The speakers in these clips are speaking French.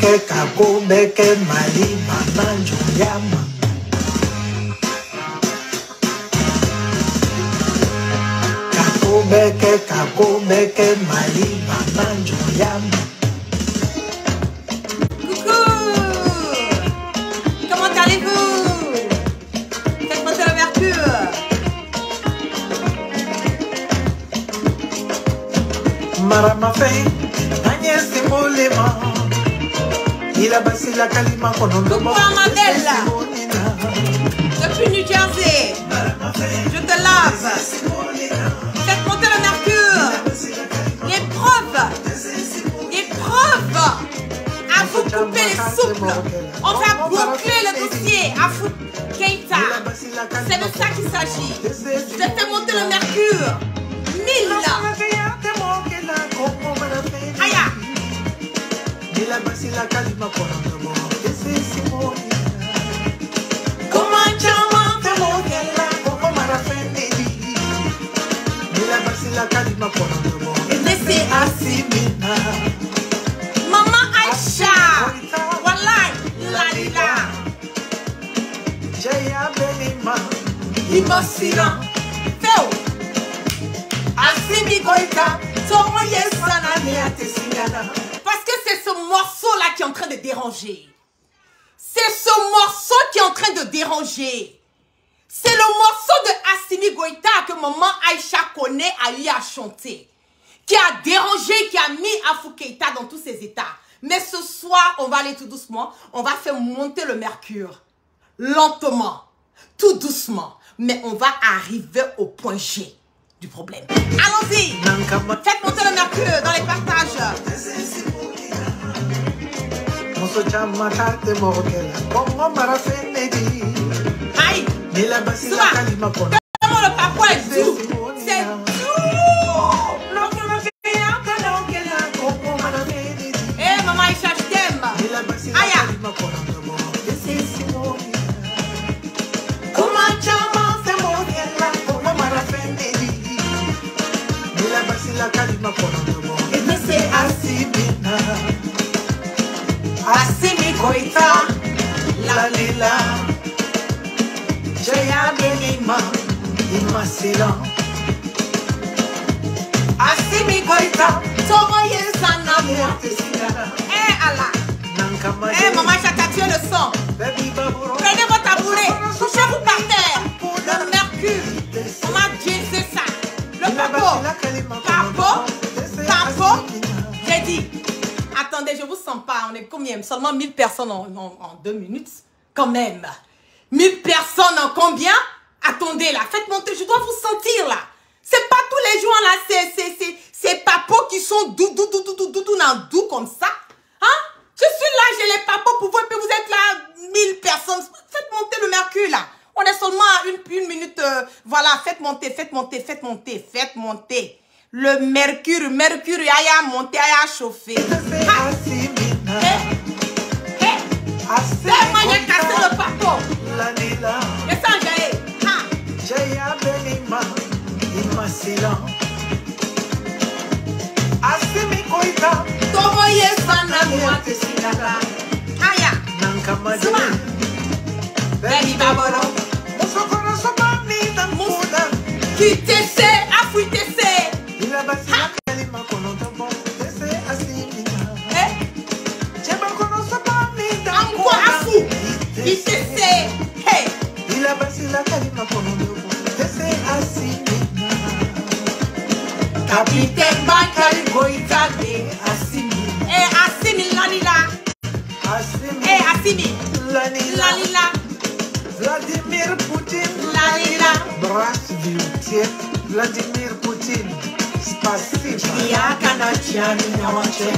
beke kako beke mali mama joyama. Kako beke mali mama joyama. Marama fei, Agnès Simolema. Il a basé la kalima kono. Coucou Amandella. Depuis New Jersey. Je te lave. Faites monter le mercure. Les preuves. Les preuves. À vous couper les souples. On va boucler le dossier. À vous Keita. C'est de ça qu'il s'agit. Je fais monter le mercure. 1000. Aya. Maman Aïcha. Wallahi. Lalila. Jaya Benima. Imosina. Feo. Asimi Goïta. Parce que c'est ce morceau-là qui est en train de déranger. C'est ce morceau qui est en train de déranger. C'est le morceau de Assimi Goïta que maman Aïcha connaît à lui à chanter. Qui a dérangé, qui a mis Afou Keita dans tous ses états. Mais ce soir, on va aller tout doucement. On va faire monter le mercure. Lentement. Tout doucement. Mais on va arriver au point G du problème. Allons-y. Faites monter le mercure dans les partages. Aïe. Comment le papa est doux. C'est doux. Eh maman Aïcha, je t'aime. Aïe. Mais c'est Assimina. Assimi Goïta. Lalila. Jaya Benima. Imasila. Assimi Goïta. Tomoye Sanamia. Eh Allah. Eh maman Chaka, tu es le sang. Prenez votre tabouret. Couchez-vous par terre. Le mercure. On m'a dit c'est ça. Le papo. Papo. J'ai dit. Attendez, je vous sens pas. On est combien? Seulement 1000 personnes en 2 minutes. Quand même. 1000 personnes en combien? Attendez là. Faites monter. Je dois vous sentir là. C'est pas tous les jours là. C'est papos qui sont doux comme ça. Hein? Je suis là, j'ai les papos pour vous. Et puis vous êtes là, 1000 personnes. Faites monter le mercure là. On est seulement à une minute. Voilà, faites monter. Le mercure, aïe monter, aïe chauffer. C'est moi, j'ai cassé le papo. Et ça, j'ai. Jaya Benima. Imasila. Assimi Goïta. Tomoye Sanamia. Aya. Zuma. Baby Babolo. Qui t'essaie, Afou t'essaie. Il a basé la kalima kono tambo. T'essaie Assimina. Encore Afou. Qui t'essaie. Hey. Il a basé la kalima kono tambo. T'essaie Assimina. Capitaine Bakari Goïta de Assimi. Eh Assimi Lalila. Eh Assimi Lalila. Vladimir Poutine. Lalila. Здравствуйте, Владимир Путин. Спасибо. Я каначани ночи.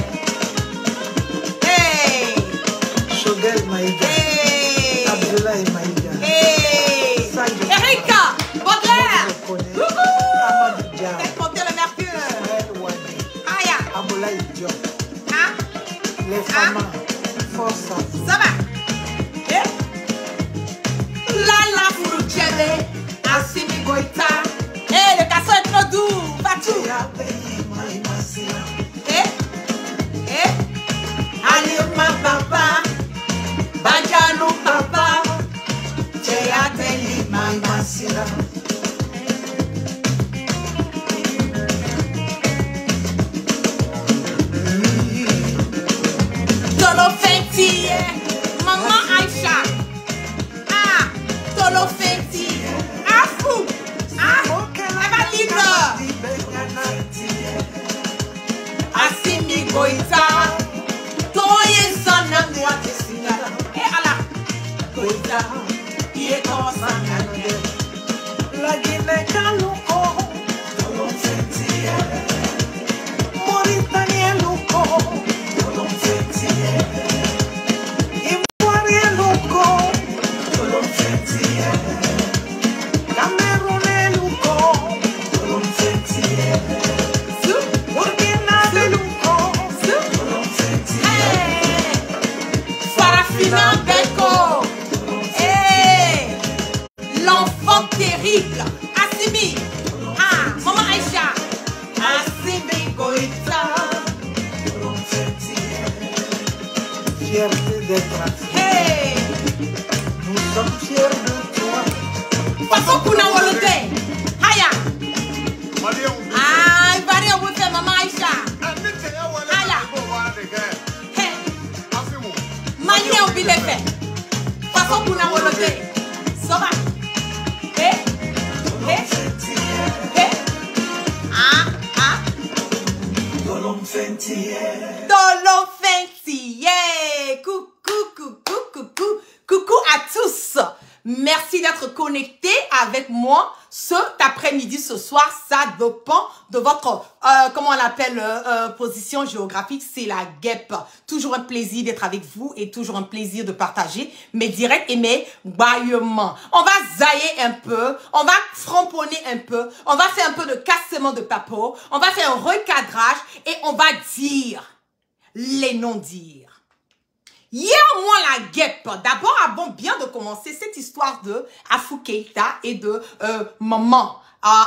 Hey. Shogel Maïga. Hey. Abdoulaye Maïga. Hey. Erika Baudelaire. Faites monter le mercure. Aya. Aboulaye Diop. Hein? Les femmes. Força. Ça va? Eh? Lala Fourouchele. Assimi Goïta. Eh, le casson est trop doux. Fatou. Eh? Eh? Allez, ma Asira. Tolo Fenty, Maman Aïcha. Ah, Tolo Fenty. Ah, fou. Ah, elle va libre. Assimi Goïta. Toye Sana Noa Tessina. Et Allah. Goïta. Qui est comme ça. La Guinée Kalouko. Tolo Fenty. Mauritanie Louko. Tolo Fenty. Ivoirien Louko. Tolo Fenty. Camerounais Louko. Tolo Fenty. Burkina Louko. Tolo Fenty. Farafina Beko. Hey, l'enfant terrible. Assimi. Ah, Maman Aïcha. Assimi Goïta. Tolo Fenty. Fierté d'être africain. Hey, Nous sommes fiers de toi. Faso Kuna Wolote. Haya. Ah, il va rien vous faire, Maman Aïcha. Hey, Malien oublie les faits. Faso Kuna Wolote. Soba. Hey, hey, hey. Ah, ah. Tolo Fenty. Tolo Fenty, yeah! Coucou, coucou, coucou, coucou à tous. Merci d'être connectés avec moi cet après-midi, ce soir. Ça dépend de votre, comment on l'appelle, position géographique. C'est la guêpe. Toujours un plaisir d'être avec vous et toujours un plaisir de partager mes directs et mes bâillements. On va zailler un peu, on va framponner un peu, on va faire un peu de cassement de papeau, on va faire un recadrage et on va dire les non-dires. Hier, moi, la guêpe. D'abord, avant bien de commencer cette histoire de Afou Keïta et de maman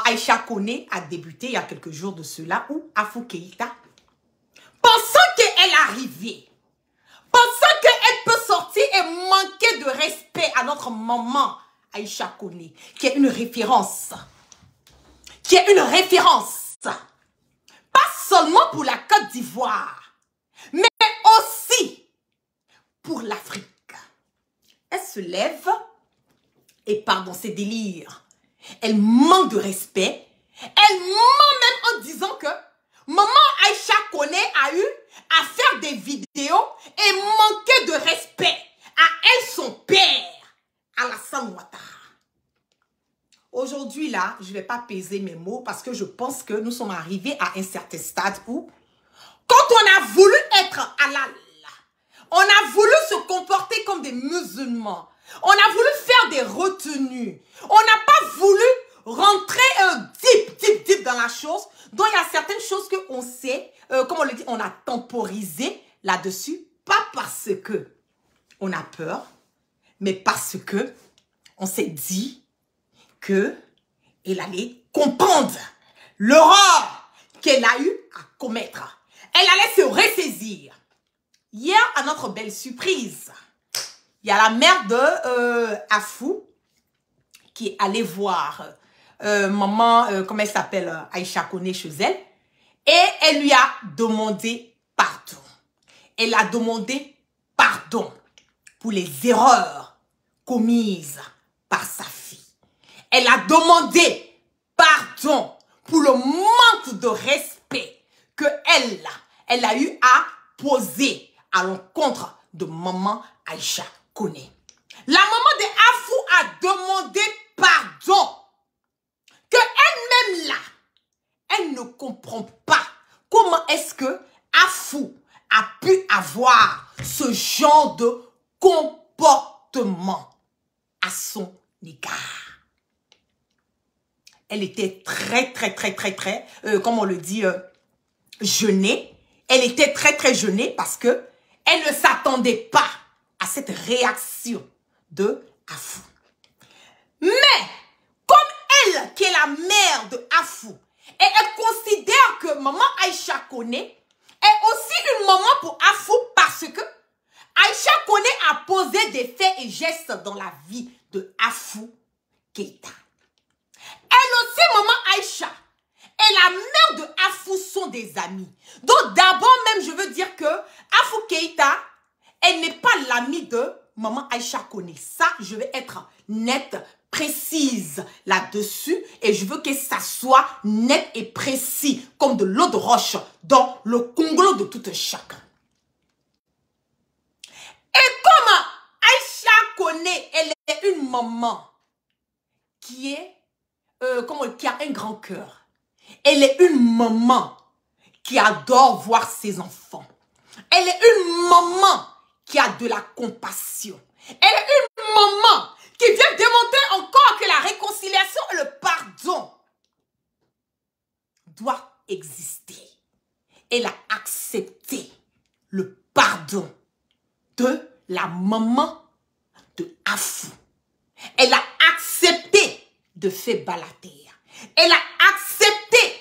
Aïcha Koné a débuté il y a quelques jours de cela, où Afou Keïta, pensant qu'elle arrivait, pensant qu'elle peut sortir et manquer de respect à notre maman Aïcha Koné, qui est une référence, pas seulement pour la Côte d'Ivoire, mais aussi pour l'Afrique. Elle se lève et part dans ses délires. Elle manque de respect. Elle ment même en disant que maman Aïcha Koné a eu à faire des vidéos et manquer de respect à elle, son père, Alassane Ouattara. Aujourd'hui, là, je ne vais pas peser mes mots parce que je pense que nous sommes arrivés à un certain stade où, quand on a voulu être halal, on a voulu se comporter comme des musulmans, on a voulu faire des retenues, on n'a pas voulu rentrer deep dans la chose, donc il y a certaines choses qu'on sait, comme on le dit, on a temporisé là-dessus, pas parce que on a peur, mais parce que on s'est dit qu'elle allait comprendre l'horreur qu'elle a eu à commettre. Elle allait se ressaisir. Hier, à notre belle surprise, il y a la mère de Afou qui est allée voir maman, comment elle s'appelle, Aïcha Koné chez elle, et elle lui a demandé pardon. Elle a demandé pardon pour les erreurs commises par sa fille. Elle a demandé pardon pour le manque de respect que elle a eu à poser à l'encontre de maman Aïcha Koné. La maman de Afou a demandé pardon. Que elle-même là, elle ne comprend pas comment est-ce que Afou a pu avoir ce genre de comportement à son égard. Elle était très, comme on le dit, gênée. Elle était très gênée parce que elle ne s'attendait pas à cette réaction de Afou. Mais, comme elle, qui est la mère de Afou, et elle considère que maman Aïcha Koné est aussi une maman pour Afou parce que Aïcha Koné a posé des faits et gestes dans la vie de Afou Keïta. Elle aussi, maman Aïcha, et la mère de Afou sont des amis. Donc d'abord même, je veux dire que Afou Keïta, elle n'est pas l'amie de maman Aïcha Koné. Ça, je vais être nette, précise là-dessus. Et je veux que ça soit net et précis, comme de l'eau de roche dans le Congolo de tout un chacun. Et comme Aïcha Koné, elle est une maman qui est, qui a un grand cœur. Elle est une maman qui adore voir ses enfants. Elle est une maman qui a de la compassion. Elle est une maman qui vient démontrer encore que la réconciliation et le pardon doivent exister. Elle a accepté le pardon de la maman de Afou. Elle a accepté de faire Balater. Elle a accepté,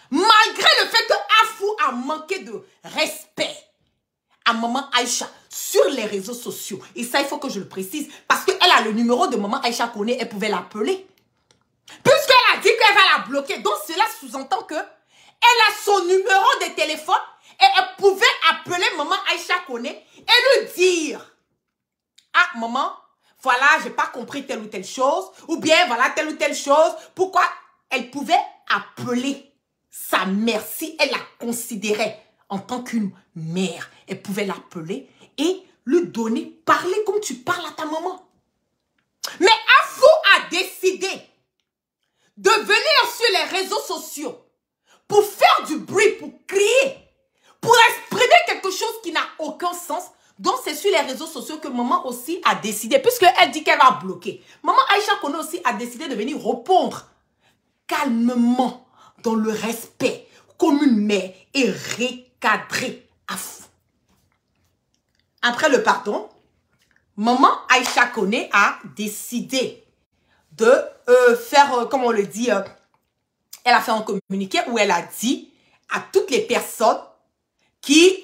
malgré le fait que Afou a manqué de respect à maman Aïcha sur les réseaux sociaux. Et ça, il faut que je le précise, parce qu'elle a le numéro de maman Aïcha Koné, elle pouvait l'appeler. Puisqu'elle a dit qu'elle va la bloquer, donc cela sous-entend que elle a son numéro de téléphone et elle pouvait appeler maman Aïcha Koné et lui dire: ah, maman, voilà, j'ai pas compris telle ou telle chose, ou bien voilà telle ou telle chose. Pourquoi? Elle pouvait appeler sa mère si elle la considérait en tant qu'une mère. Elle pouvait l'appeler et lui donner, parler comme tu parles à ta maman. Mais Afou a décidé de venir sur les réseaux sociaux pour faire du bruit, pour crier, pour exprimer quelque chose qui n'a aucun sens. Donc c'est sur les réseaux sociaux que maman aussi a décidé, puisqu'elle dit qu'elle va bloquer. Maman Aïcha Koné aussi a décidé de venir répondre calmement, dans le respect, comme une mère, et recadrer Afou. Après le pardon, maman Aïcha Koné a décidé de faire, comme on le dit, elle a fait un communiqué où elle a dit à toutes les personnes qui,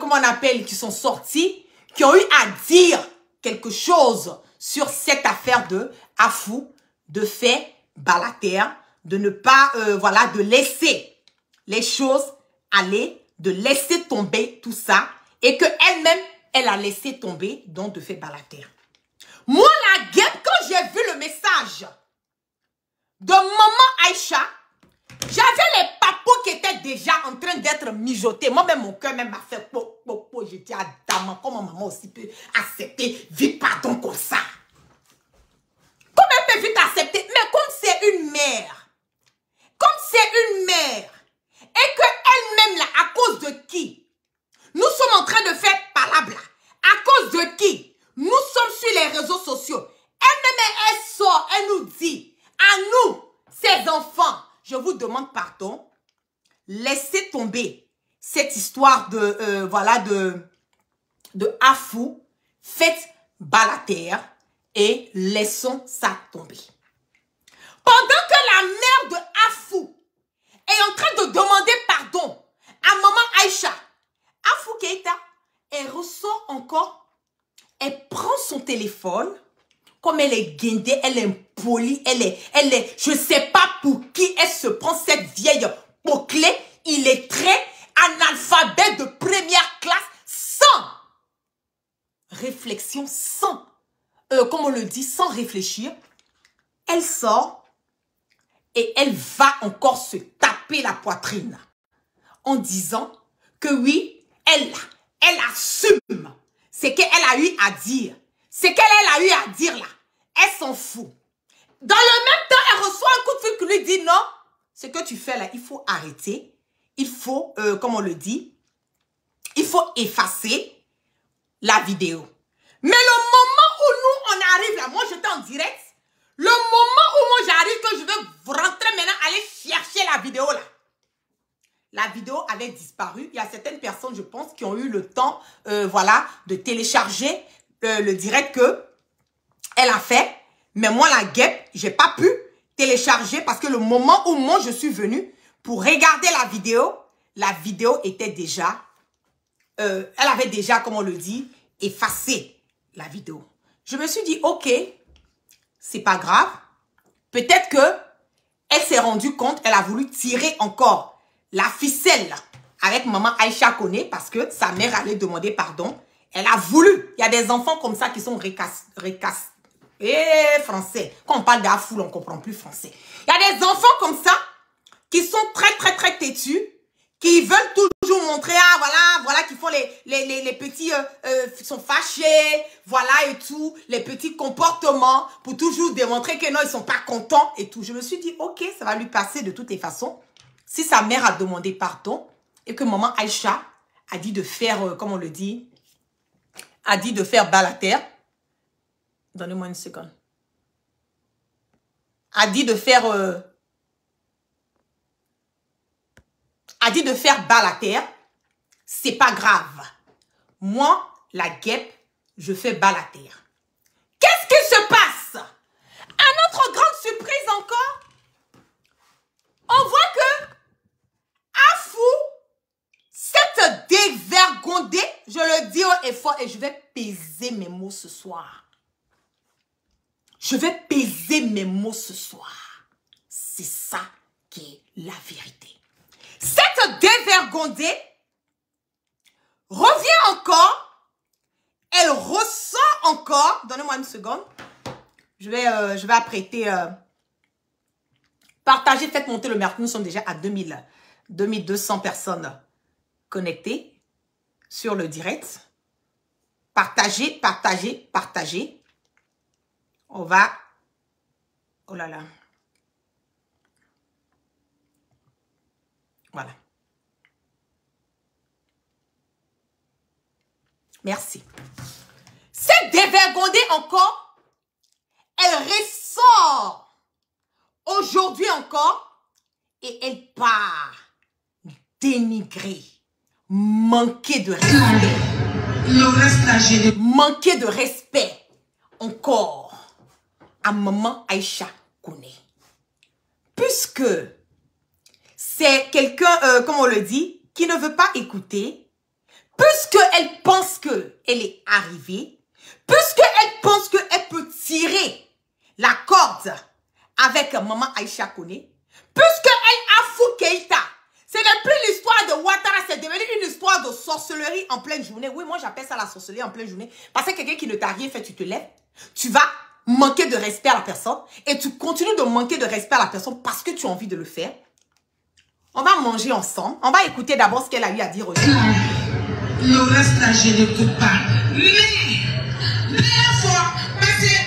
comment on appelle, qui sont sorties, qui ont eu à dire quelque chose sur cette affaire de Afou, de faire Balater, de ne pas, voilà, de laisser les choses aller, de laisser tomber tout ça, et qu'elle-même, elle a laissé tomber, donc de faire Balater. Moi, la guerre, quand j'ai vu le message de maman Aïcha, j'avais les papos qui étaient déjà en train d'être mijotés. Moi-même, mon cœur même m'a fait po. J'ai dit à Daman, comment maman aussi peut accepter vite pardon comme ça. Comment elle peut vite accepter? Mais comme c'est une mère, et qu'elle-même, là, à cause de qui nous sommes en train de faire palabla, à cause de qui nous sommes sur les réseaux sociaux, elle-même, elle sort, elle nous dit, à nous, ses enfants, je vous demande pardon, laissez tomber cette histoire de, voilà, de Afou, faites Balater et laissons ça tomber. Pendant que la mère de Afou est en train de demander pardon à maman Aïcha, Afou Keïta, elle ressort encore, elle prend son téléphone, comme elle est guindée, elle est impolie, elle est, je ne sais pas pour qui elle se prend cette vieille poclée, il est très analphabète de première classe, sans réflexion, sans, comme on le dit, sans réfléchir. Elle sort et elle va encore se taper la poitrine en disant que oui, elle assume ce qu'elle a eu à dire. Ce qu'elle a eu à dire là, elle s'en fout. Dans le même temps, elle reçoit un coup de fil qui lui dit non, ce que tu fais là, il faut arrêter. Il faut, comme on le dit, il faut effacer la vidéo. Mais le moment où nous, on arrive là, moi j'étais en direct, le moment où moi j'arrive, que je vais rentrer maintenant, aller chercher la vidéo là. La vidéo avait disparu. Il y a certaines personnes, je pense, qui ont eu le temps, voilà, de télécharger le direct que elle a fait. Mais moi, la guêpe, j'ai pas pu télécharger parce que le moment où moi je suis venue pour regarder la vidéo était déjà, elle avait déjà, comme on le dit, effacé la vidéo. Je me suis dit, ok, c'est pas grave. Peut-être que Elle s'est rendue compte, elle a voulu tirer encore la ficelle avec maman Aïcha Koné parce que sa mère allait demander pardon. Elle a voulu. Il y a des enfants comme ça qui sont français. Quand on parle d'Afoul, on ne comprend plus français. Il y a des enfants comme ça qui sont très têtus, qui veulent toujours montrer, ah voilà, qui font les petits, sont fâchés, voilà et tout, les petits comportements pour toujours démontrer que non, ils sont pas contents et tout. Je me suis dit, ok, ça va lui passer de toutes les façons. Si sa mère a demandé pardon et que maman Aïcha a dit de faire, comme on le dit, a dit de faire bas la terre. Donnez-moi une seconde. A dit de faire bas la terre. C'est pas grave. Moi, la guêpe, je fais bas la terre. Qu'est-ce qui se passe? À notre grande surprise encore, on voit que Afou, cette dévergondée, je le dis haut et fort et je vais peser mes mots ce soir. Je vais peser mes mots ce soir. C'est ça qui est la vérité. Cette dévergondée revient encore. Elle ressent encore. Donnez-moi une seconde. Je vais apprêter. Partagez, faites monter le mercredi. Nous sommes déjà à 2200 personnes connectées sur le direct. Partagez. On va... Oh là là. Voilà. Merci. Cette dévergondée encore, elle ressort aujourd'hui encore et elle part dénigrer, manquer de respect. Manquer de respect encore à maman Aïcha Koné. Puisque c'est quelqu'un, comme on le dit, qui ne veut pas écouter, puisqu'elle pense qu'elle est arrivée, puisqu'elle pense qu'elle peut tirer la corde avec maman Aïcha Koné, puisqu'elle a Afou Keïta. Ce n'est plus l'histoire de Ouattara, c'est devenu une histoire de sorcellerie en pleine journée. Oui, moi j'appelle ça la sorcellerie en pleine journée. Parce que quelqu'un qui ne t'a rien fait, tu te lèves, tu vas manquer de respect à la personne et tu continues de manquer de respect à la personne parce que tu as envie de le faire. On va manger ensemble. On va écouter d'abord ce qu'elle a eu à dire aujourd'hui. Le reste là, je n'écoute pas. Mais fois, parce que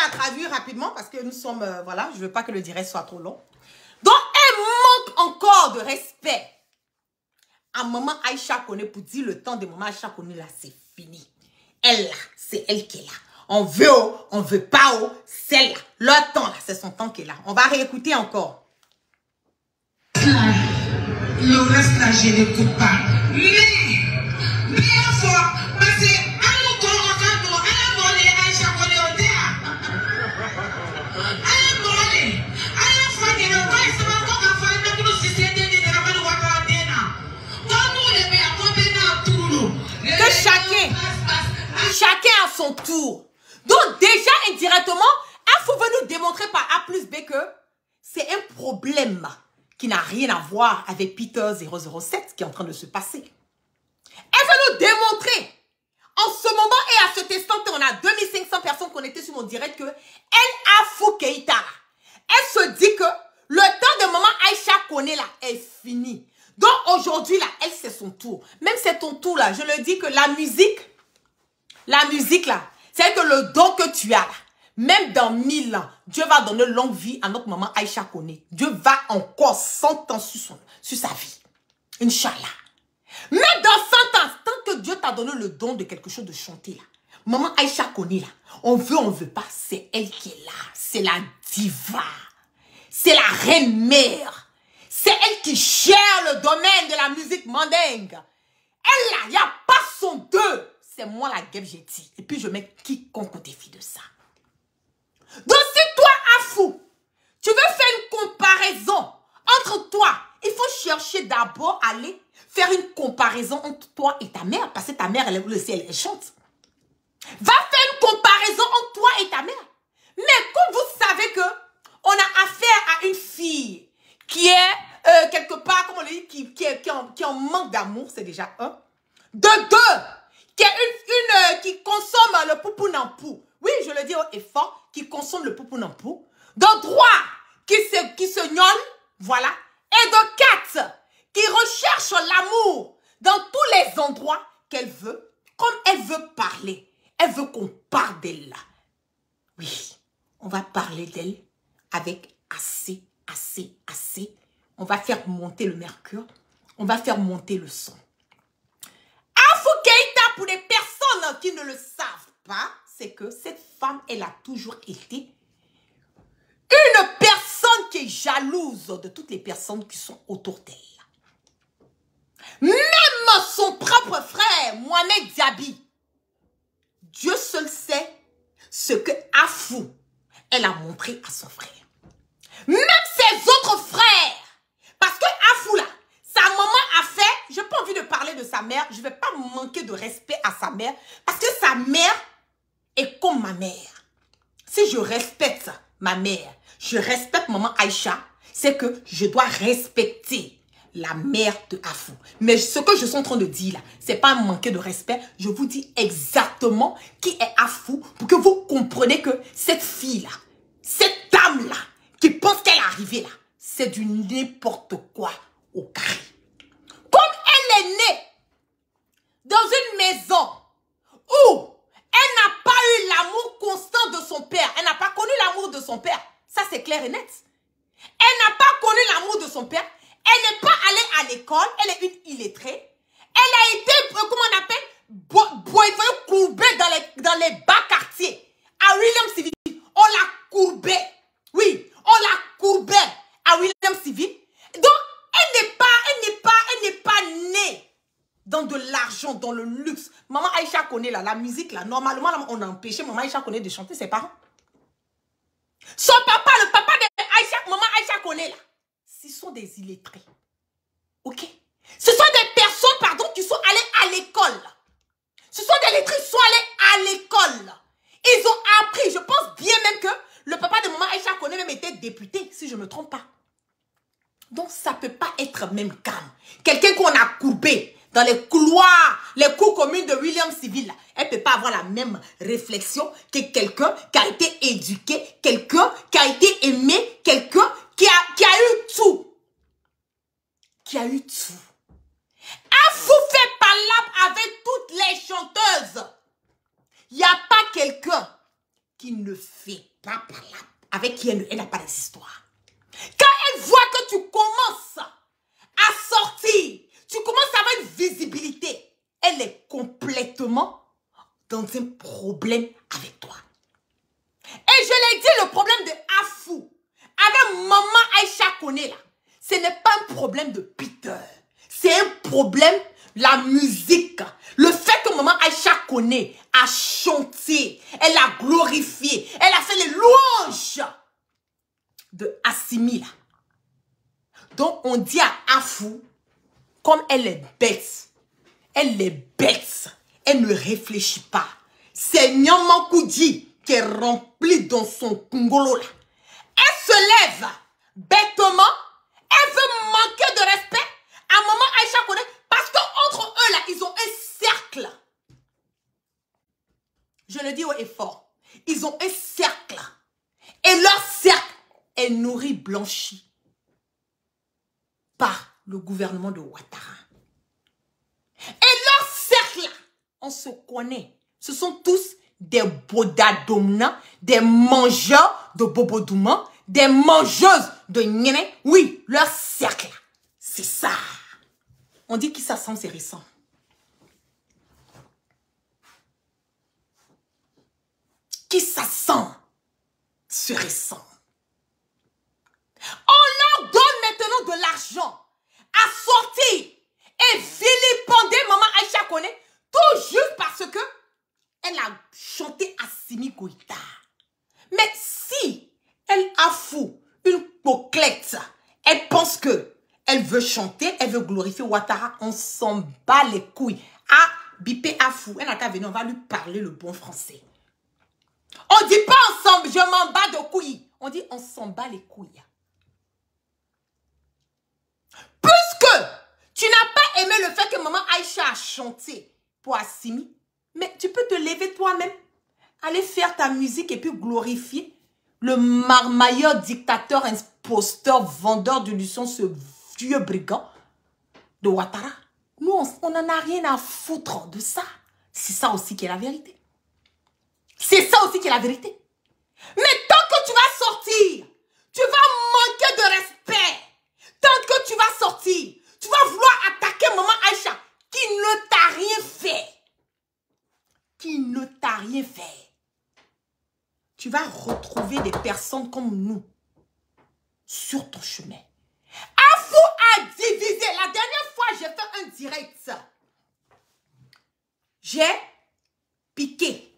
à traduire rapidement parce que nous sommes, voilà, je veux pas que le direct soit trop long. Donc, elle manque encore de respect à maman Aïcha Koné pour dire le temps de maman Aïcha Koné là, c'est fini. Elle là, c'est elle qui est là. On veut haut, on veut pas haut, c'est là. Le temps là, c'est son temps qui est là. On va réécouter encore. Le reste là, je n'écoute pas. Mais fois, parce que chacun à son tour. Donc déjà indirectement, Afou veut nous démontrer par A plus B que c'est un problème qui n'a rien à voir avec Peter 007 qui est en train de se passer. Elle veut nous démontrer en ce moment et à cet instant, on a 2500 personnes connectées sur mon direct que elle Afou Keïta, elle se dit que le temps de maman Aïcha Koné là est fini. Donc aujourd'hui là, elle c'est son tour. Même c'est ton tour là, je le dis que la musique là, c'est que le don que tu as là, même dans 1000 ans, Dieu va donner longue vie à notre maman Aïcha Koné. Dieu va encore 100 ans sur sa vie. Inch'Allah. Même dans 100 ans, tant que Dieu t'a donné le don de quelque chose de chanter là. Maman Aïcha connaît là. On veut pas. C'est elle qui est là. C'est la diva. C'est la reine-mère. C'est elle qui gère le domaine de la musique mandingue. Elle là, il n'y a pas son deux. C'est moi la guêpe, j'ai dit. Et puis je mets quiconque au défi de ça. Donc si toi, Afou, tu veux faire une comparaison entre toi, il faut chercher d'abord aller faire une comparaison entre toi et ta mère. Parce que ta mère, elle chante. Va faire une comparaison entre toi et ta mère. Mais comme vous savez que on a affaire à une fille qui est quelque part, comme on dit, qui est en manque d'amour, c'est déjà un. De deux, qui est qui consomme le poupou-nampou. Oui, je le dis haut et fort, qui consomme le poupou-nampou. De trois, qui se gnole, voilà. Et de quatre, qui recherche l'amour dans tous les endroits qu'elle veut, comme elle veut parler. Elle veut qu'on parle d'elle là. Oui, on va parler d'elle avec assez. On va faire monter le mercure. On va faire monter le son. Afou Keïta, pour les personnes qui ne le savent pas, c'est que cette femme, elle a toujours été une personne qui est jalouse de toutes les personnes qui sont autour d'elle. Même son propre frère, Mohamed Diaby, Dieu seul sait ce que Afou, elle a montré à son frère. Même ses autres frères. Parce que Afou là, sa maman a fait, je n'ai pas envie de parler de sa mère, je ne vais pas manquer de respect à sa mère, parce que sa mère est comme ma mère. Si je respecte ma mère, je respecte maman Aïcha, c'est que je dois respecter la mère de Afou. Mais ce que je suis en train de dire là, c'est pas un manquer de respect. Je vous dis exactement qui est Afou pour que vous compreniez que cette fille-là, cette dame-là, qui pense qu'elle est arrivée là, c'est du n'importe quoi au carré. Comme elle est née dans une maison où elle n'a pas eu l'amour constant de son père, elle n'a pas connu l'amour de son père, ça c'est clair et net. Elle n'a pas connu l'amour de son père. Elle n'est pas allée à l'école, elle est une illettrée. Elle a été, comment on appelle, courbée dans les bas quartiers. À William Civil, on l'a courbée. Oui, on l'a courbée à William Civil. Donc, elle n'est pas née dans de l'argent, dans le luxe. Maman Aïcha connaît là, la musique là. Normalement, là, on a empêché Maman Aïcha connaît de chanter ses parents. Son papa, le papa de Aïcha, Maman Aïcha connaît là. Ce sont des illettrés. Ok? Ce sont des personnes, pardon, qui sont allées à l'école. Ce sont des lettrés qui sont allés à l'école. Ils ont appris, je pense bien même que le papa de maman Aïcha connaît même été député, si je ne me trompe pas. Donc, ça ne peut pas être même calme. Quelqu'un qu'on a courbé dans les couloirs, les cours communes de William Civil, elle ne peut pas avoir la même réflexion que quelqu'un qui a été éduqué, quelqu'un qui a été aimé, quelqu'un qui a eu tout. Qui a eu tout. Afou fait palabre avec toutes les chanteuses. Il n'y a pas quelqu'un qui ne fait pas palabre, avec qui elle n'a pas d'histoire. Quand elle voit que tu commences à sortir, tu commences à avoir une visibilité, elle est complètement dans un problème avec toi. Et je l'ai dit, le problème de Afou avec maman Aïcha Koné là, ce n'est pas un problème de Peter. C'est un problème, la musique. Le fait que maman Aïcha Koné a chanté, elle a glorifié, elle a fait les louanges de Assimi là. Donc on dit à Afou, comme elle est bête, elle ne réfléchit pas. C'est Nyaman Koudi qui est rempli dans son kungolo là. Elle se lève bêtement, elle veut manquer de respect à maman Aïcha Koné parce qu'entre eux là, ils ont un cercle. Je le dis haut et fort. Ils ont un cercle. Et leur cercle est nourri, blanchi par le gouvernement de Ouattara. Et leur cercle, on se connaît. Ce sont tous des bodadomna, des mangeurs de bobodouma, des mangeuses de nyene. Oui, leur cercle, c'est ça. On dit qui ça sent, c'est récent. qui ça sent serait sang. On leur donne maintenant de l'argent à sortir et vilipender Maman Aïcha Koné tout juste parce que elle a chanté Assimi Goïta. Mais si elle affoue une poclette, elle pense que elle veut chanter, elle veut glorifier Ouattara, on s'en bat les couilles. Ah, Bipé Afou, elle n'a qu'à venir, on va lui parler le bon français. On dit pas ensemble, je m'en bats de couilles. On dit on s'en bat les couilles. Puisque tu n'as pas aimé le fait que Maman Aïcha a chanté pour Assimi, mais tu peux te lever toi-même, aller faire ta musique et puis glorifier le marmailleur, dictateur, imposteur, vendeur de leçons, ce vieux brigand de Ouattara. Nous, on n'en a rien à foutre de ça. C'est ça aussi qui est la vérité. C'est ça aussi qui est la vérité. Mais tant que tu vas sortir, tu vas manquer de respect. Tant que tu vas sortir, tu vas vouloir attaquer Maman Aïcha qui ne t'a rien fait. Qui ne t'a rien fait. Tu vas retrouver des personnes comme nous sur ton chemin. Afou a divisé. La dernière fois, j'ai fait un direct. J'ai piqué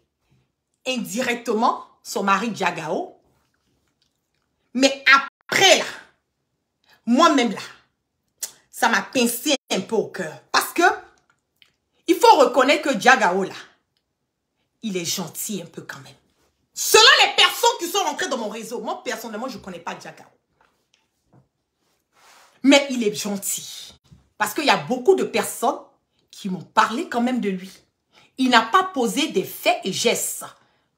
indirectement son mari Diagao. Mais après, là, moi-même, là, ça m'a pincé un peu au cœur. Parce que il faut reconnaître que Diagao, là, il est gentil un peu quand même. Selon les personnes qui sont rentrées dans mon réseau, moi, personnellement, je ne connais pas Diagao. Mais il est gentil. Parce qu'il y a beaucoup de personnes qui m'ont parlé quand même de lui. Il n'a pas posé des faits et gestes,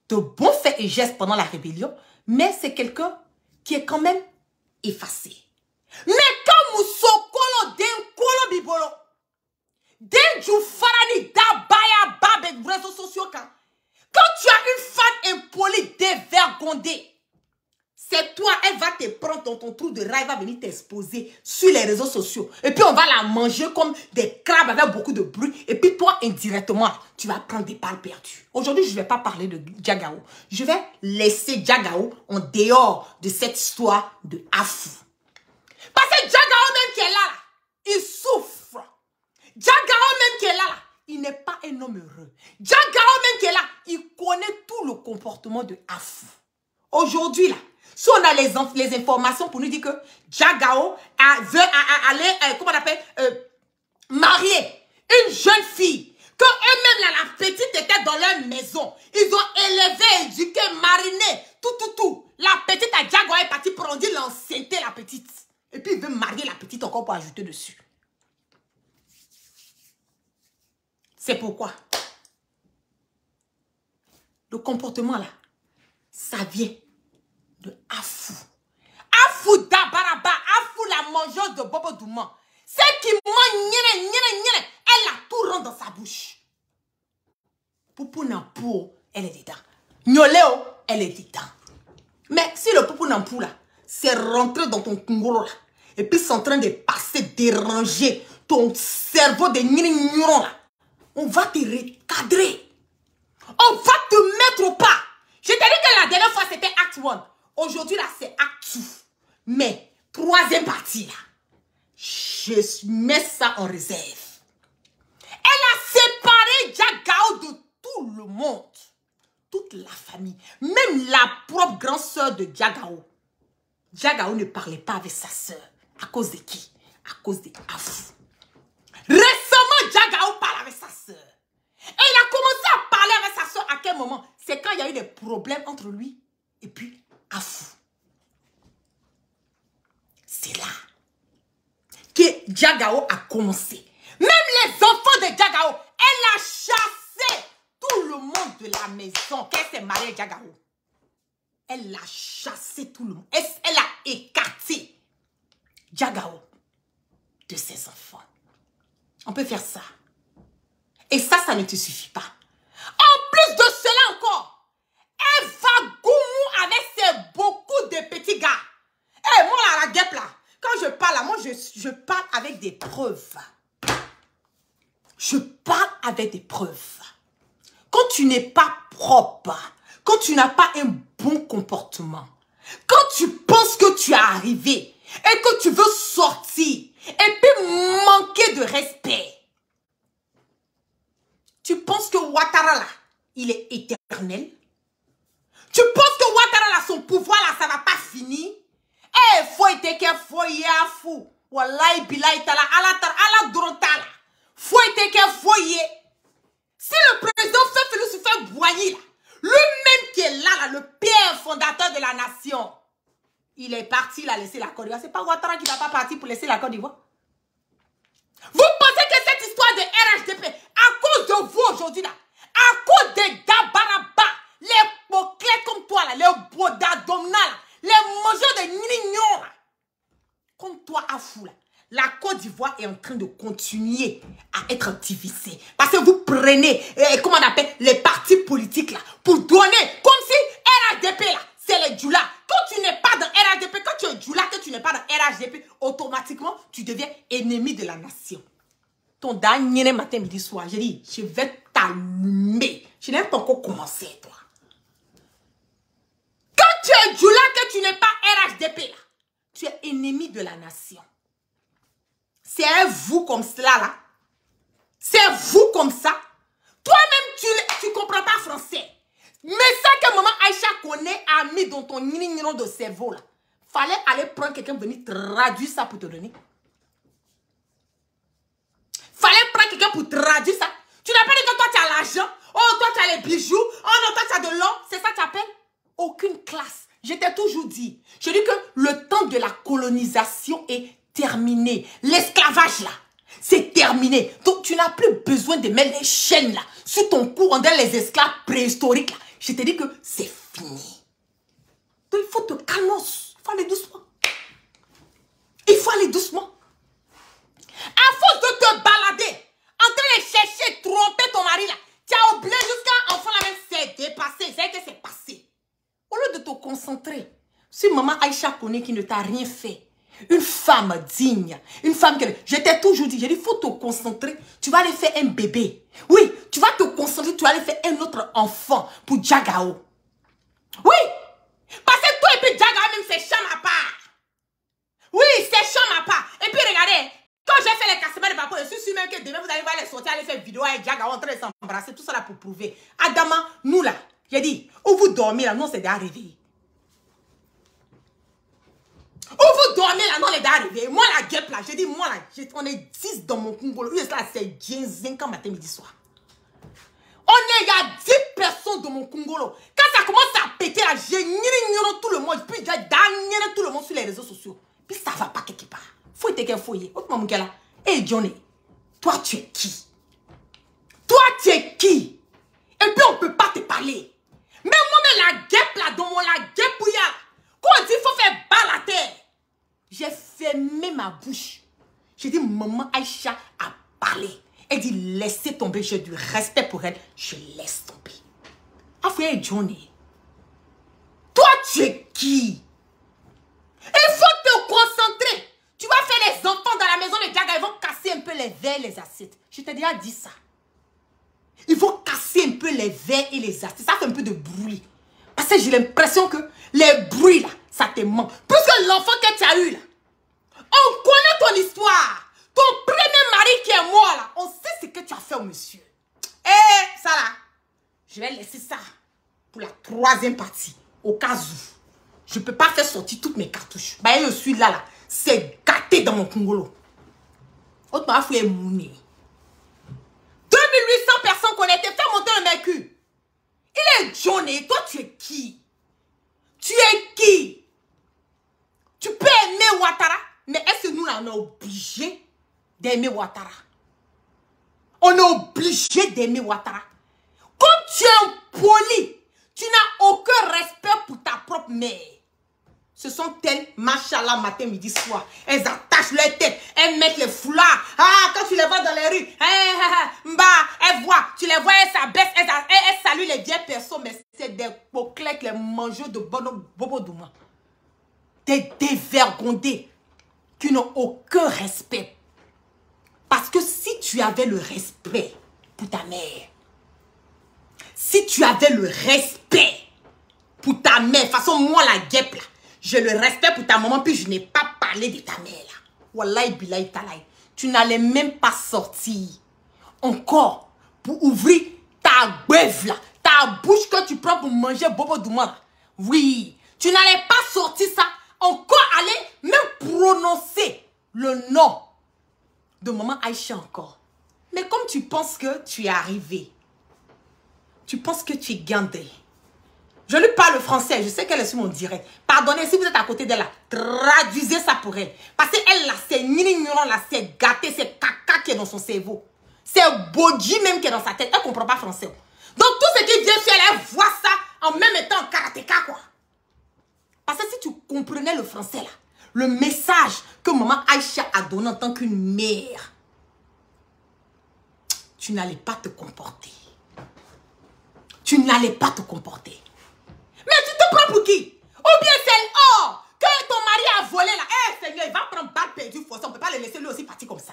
de bons faits et gestes pendant la rébellion, mais c'est quelqu'un qui est quand même effacé. Mais quand Moussokolo, Denkolo Bibolo, Denju Farani, Dabaya, Babek, réseaux sociaux, quand tu as une femme impolie, dévergondée, c'est toi, elle va te prendre dans ton trou de rail, elle va venir t'exposer sur les réseaux sociaux. Et puis on va la manger comme des crabes avec beaucoup de bruit. Et puis toi, indirectement, tu vas prendre des balles perdues. Aujourd'hui, je ne vais pas parler de Diagao. Je vais laisser Diagao en dehors de cette histoire de Afou. Parce que Diagao même qui est là, il souffre. Diagao même qui est là, il n'est pas un homme heureux. Diagao même qui est là, il connaît tout le comportement de Afou. Aujourd'hui, là, si on a les informations pour nous dire que Diagao veut aller, comment on appelle, marier une jeune fille, que eux-mêmes, là, la petite était dans leur maison. Ils ont élevé, éduqué, mariné, tout. La petite à Diagao est partie pour on dit l'enceinte la petite. Et puis il veut marier la petite encore pour ajouter dessus. C'est pourquoi le comportement là, ça vient de Afou. Afou Dabaraba, Afou la mangeuse de Bobo Douman. Celle qui mange, elle a tout rend dans sa bouche. Poupou Nampou, elle est dedans. Nyoléo, elle est dedans. Mais si le Poupou Nampou là, c'est rentré dans ton kungolo là, et puis c'est en train de passer, déranger ton cerveau de nyoron là, on va te recadrer. On va te mettre au pas. Je t'ai dit que la dernière fois, c'était Act 1. Aujourd'hui, là, c'est Act 2. Mais, troisième partie, là, je mets ça en réserve. Elle a séparé Diagao de tout le monde. Toute la famille. Même la propre grande sœur de Diagao. Diagao ne parlait pas avec sa sœur. À cause de qui? À cause de Afou. Récemment, Diagao parle avec sa sœur. Et il a commencé à parler avec sa soeur à quel moment? C'est quand il y a eu des problèmes entre lui et puis Afou. C'est là que Diagao a commencé. Même les enfants de Diagao, elle a chassé tout le monde de la maison. Qu'elle s'est mariée Diagao. Elle a chassé tout le monde. Elle a écarté Diagao de ses enfants. On peut faire ça. Et ça ne te suffit pas. En plus de cela encore, elle va goumou avec ses beaucoup de petits gars. Eh, moi là, la guêpe là, quand je parle, moi je parle avec des preuves. Je parle avec des preuves. Quand tu n'es pas propre, quand tu n'as pas un bon comportement, quand tu penses que tu es arrivé et que tu veux sortir et puis manquer de respect, tu penses que Ouattara là, il est éternel? Tu penses que Ouattara là, son pouvoir là, ça va pas finir? Eh, faut être que faut y a fou. Wallahi billahi tala ala drontala. Faut être que faut y. Si le président fait Boigny là, lui-même qui est là, le père fondateur de la nation, il est parti, il a laissé la Côte d'Ivoire. C'est pas Ouattara qui va pas partir pour laisser la Côte d'Ivoire. Vous pensez que cette histoire de RHDP, à cause de vous aujourd'hui là, à cause des Dabaraba, les boclés comme toi là, les Bodadomna là, les mangeurs de nignons là, comme toi à fou là, la Côte d'Ivoire est en train de continuer à être divisée. Parce que vous prenez, comment on appelle, les partis politiques là, pour donner, comme si RHDP là, c'est les Djoula. Quand tu n'es pas dans RHDP, quand tu es Djoula, que tu n'es pas dans RHDP, automatiquement, tu deviens ennemi de la nation. Ton dernier matin, midi, soir, j'ai dit, je vais t'allumer. Je n'ai pas encore commencé, toi. Quand tu es Djoula, que tu n'es pas RHDP, là, tu es ennemi de la nation. C'est vous comme cela, là. C'est vous comme ça. Toi-même, tu ne comprends pas français. Mais ça que maman Aïcha connaît, a mis dans ton nignon de cerveau, là. Fallait aller prendre quelqu'un venir traduire ça pour te donner. Fallait prendre quelqu'un pour traduire ça. Tu n'as pas dit que toi, tu as l'argent. Oh, toi, tu as les bijoux. Oh non, toi, tu as de l'or. C'est ça que tu appelles? Aucune classe. Je t'ai toujours dit. Je dis que le temps de la colonisation est terminé. L'esclavage, là, c'est terminé. Donc, tu n'as plus besoin de mettre les chaînes, là, sur ton cou, on dirait les esclaves préhistoriques, là. Je te dis que c'est fini. Donc, il faut te calmer. Il faut aller doucement. Il faut aller doucement. À force de te balader, en train de chercher, tromper ton mari, là, tu as oublié jusqu'à enfant, là, même, c'est dépassé. C'est que c'est passé. Au lieu de te concentrer sur maman Aïcha Koné qui ne t'a rien fait, une femme digne, une femme que... Je t'ai toujours dit, j'ai dit, il faut te concentrer. Tu vas aller faire un bébé. Oui, tu vas te concentrer, tu vas aller faire un autre enfant pour Djagao. Oui, parce que toi et puis Djagao même, c'est chambre à part. Oui, c'est chambre à part. Et puis regardez, quand j'ai fait les cassements de papa, je suis sûr même que demain, vous allez voir les sortir, aller faire vidéo avec Djagao en train de s'embrasser, tout ça là pour prouver. Adama, nous là, j'ai dit, où vous dormez là, nous c'est déjà arrivé. Où vous dormez là, non, les gars arrivés. Moi, la guêpe là, j'ai dit, moi là, on est 10 dans mon Congolo. Oui, ça, c'est 15 ans matin, midi, soir. Il y a 10 personnes dans mon Congolo. Quand ça commence à péter là, j'ai ignoré tout le monde. Puis j'ai ignoré tout le monde sur les réseaux sociaux. Puis ça va pas quelque part. Faut être qu'un foyer. Autrement, mon gars là. Hey, Johnny, toi, tu es qui? Toi, tu es qui? Et puis, on peut pas te parler. Mais moi, la guêpe là, dans mon la guêpe où il y a. Quand on dit qu'il faut faire bas la terre, j'ai fermé ma bouche. J'ai dit, maman Aïcha a parlé. Elle dit, laissez tomber, j'ai du respect pour elle. Je laisse tomber. Affaire Johnny. Toi, tu es qui? Il faut te concentrer. Tu vas faire les enfants dans la maison de Djaga, ils vont casser un peu les verres, les assiettes. Je t'ai déjà dit ça. Ils vont casser un peu les verres et les assiettes. Ça fait un peu de bruit. Parce que j'ai l'impression que les bruits là, ça te manque. Puisque l'enfant que tu as eu là, on connaît ton histoire. Ton premier mari qui est mort là, on sait ce que tu as fait au monsieur. Eh, ça là, je vais laisser ça pour la troisième partie. Au cas où, je ne peux pas faire sortir toutes mes cartouches. Bah, je suis là, c'est gâté dans mon Congolo. Autrement, il faut mourir. 2800 personnes connectées, fais monter le mercure. Il est Johnny, toi tu es qui? Tu es qui? Tu peux aimer Ouattara, mais est-ce que nous là, on est obligé d'aimer Ouattara? On est obligé d'aimer Ouattara. Quand tu es impoli, tu n'as aucun respect pour ta propre mère. Ce sont elles, machallah, matin, midi, soir. Elles attachent leur tête, elles mettent les foulards. Ah, quand tu les vois dans les rues, elles voient, tu les vois, elles s'abaissent, elles saluent les vieilles personnes, mais c'est des poclèques, les mangeurs de bobo douma. Des dévergondés qui n'ont aucun respect. Parce que si tu avais le respect pour ta mère, si tu avais le respect pour ta mère. De toute façon, moi, la guêpe, là, je le respecte pour ta maman, puis je n'ai pas parlé de ta mère, là. Wallahi, billahi, talaï. Tu n'allais même pas sortir encore pour ouvrir ta beuve, là. Ta bouche que tu prends pour manger Bobo Douma. Oui, tu n'allais pas sortir ça, encore aller même prononcer le nom de maman Aïcha encore. Mais comme tu penses que tu es arrivé, tu penses que tu es gandé. Je lui parle français, je sais qu'elle est sur mon direct. Pardonnez, si vous êtes à côté d'elle, traduisez ça pour elle. Parce qu'elle, là, c'est ignorant, là, c'est gâté, c'est caca qui est dans son cerveau. C'est body même qui est dans sa tête. Elle ne comprend pas français. Donc, tout ce qui vient sur elle, elle voit ça en même temps en karatéka, quoi. Parce que si tu comprenais le français, là, le message que maman Aïcha a donné en tant qu'une mère, tu n'allais pas te comporter. Tu n'allais pas te comporter. Mais tu te prends pour qui? Ou bien c'est or que ton mari a volé là. Eh Seigneur, il va prendre balle perdue, forcé. On ne peut pas le laisser lui aussi partir comme ça.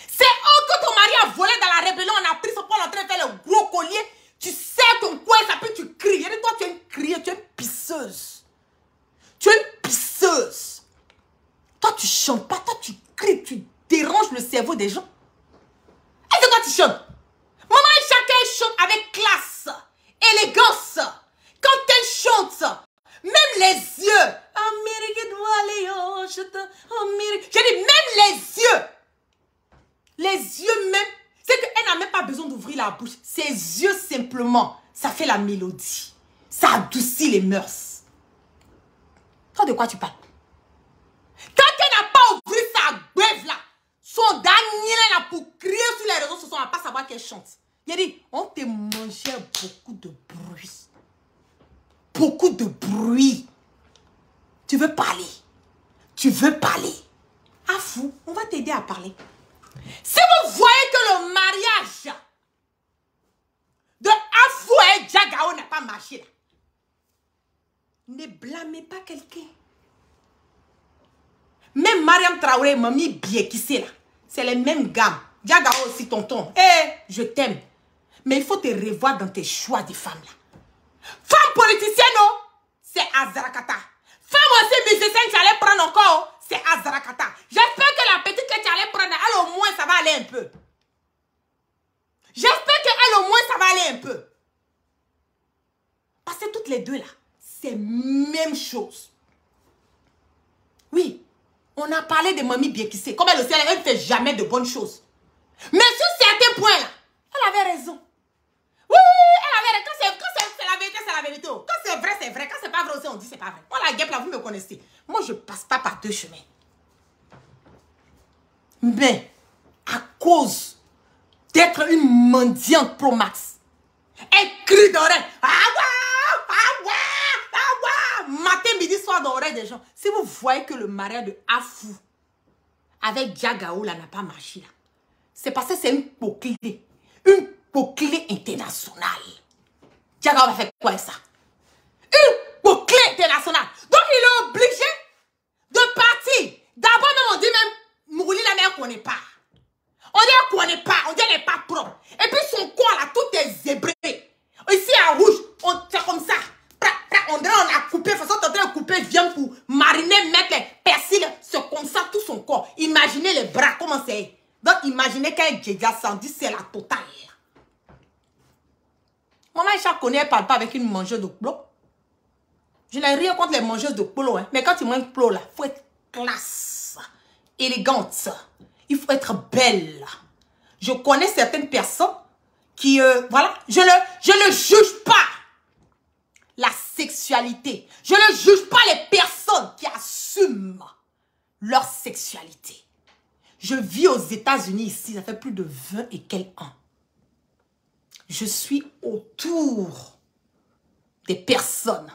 C'est or que ton mari a volé dans la rébellion. On a pris son poil en train de faire le gros collier. Tu sais ton coin, ça peut, tu cries. Et toi, tu es une crieuse, tu es une pisseuse. Tu es une pisseuse. Toi, tu chantes pas, toi, tu cries, tu déranges le cerveau des gens. Et de quoi tu chantes? Maman, chacun chante avec classe, élégance. Quand elle chante, même les yeux. J'ai dit, même les yeux. Les yeux même. C'est qu'elle n'a même pas besoin d'ouvrir la bouche. Ses yeux simplement, ça fait la mélodie. Ça adoucit les mœurs. Toi, de quoi tu parles? Quand elle n'a pas ouvert sa beuve là, son dernier là pour crier sur les réseaux sociaux, on ne va pas savoir qu'elle chante. Il a dit, on te mangeait beaucoup de bruit. Beaucoup de bruit. Tu veux parler? Tu veux parler? Ah fou, on va t'aider à parler. Si vous voyez que le mariage de Afou et Djagao n'a pas marché là, ne blâmez pas quelqu'un. Même Mariam Traoré, Mamie Biekissé là, c'est les mêmes gammes. Djagao aussi, tonton. Eh, je t'aime. Mais il faut te revoir dans tes choix de femmes là. Femme politicienne, non, c'est Azarakata. Femme aussi musicienne, tu allais prendre encore, c'est Azarakata. J'espère que la petite que tu allais prendre, elle au moins ça va aller un peu. J'espère qu'elle au moins ça va aller un peu. Parce que toutes les deux là, c'est même chose. Oui, on a parlé de Mamie Biekissé. Comme elle aussi, elle ne fait jamais de bonnes choses. Mais sur certains points là, elle avait raison. Oui, elle avait raison. Quand c'est la vérité, c'est la vérité. Quand c'est vrai, c'est vrai. Quand c'est pas vrai aussi, on dit c'est pas vrai. Moi, la guêpe là, vous me connaissez. Moi, je passe pas par deux chemins. Mais, à cause d'être une mendiante pro max, elle crie dans l'oreille. Ah ouais, ah ouais, ah ouais. Matin, midi, soir dans l'oreille des gens. Si vous voyez que le mariage de Afou avec Djagao là n'a pas marché là, c'est parce que c'est une poclée. Une poclée internationale. Djagao va faire quoi avec ça? Une poclée internationale. Donc il est obligé de partir. D'abord même on dit même Mouli la mère qu'on n'est pas. On dit qu'on n'est pas. On dit elle n'est pas propre. Et puis son corps là tout est zébré. Ici à rouge, on fait comme ça. On a coupé, de toute façon, on a coupé viande pour mariner, mettre les persils, c'est comme ça tout son corps. Imaginez les bras, comment c'est. Donc imaginez qu'un Djedja Sandi, c'est la totale. Maman Aïcha connaît, elle ne parle pas avec une mangeuse de plo. Je n'ai rien contre les mangeuses de plo, hein. Mais quand tu manges plo là, il faut être classe, élégante. Il faut être belle. Je connais certaines personnes qui, voilà, je ne juge pas la sexualité. Je ne juge pas les personnes qui assument leur sexualité. Je vis aux États-Unis ici, ça fait plus de 20 et quelques ans. Je suis autour des personnes,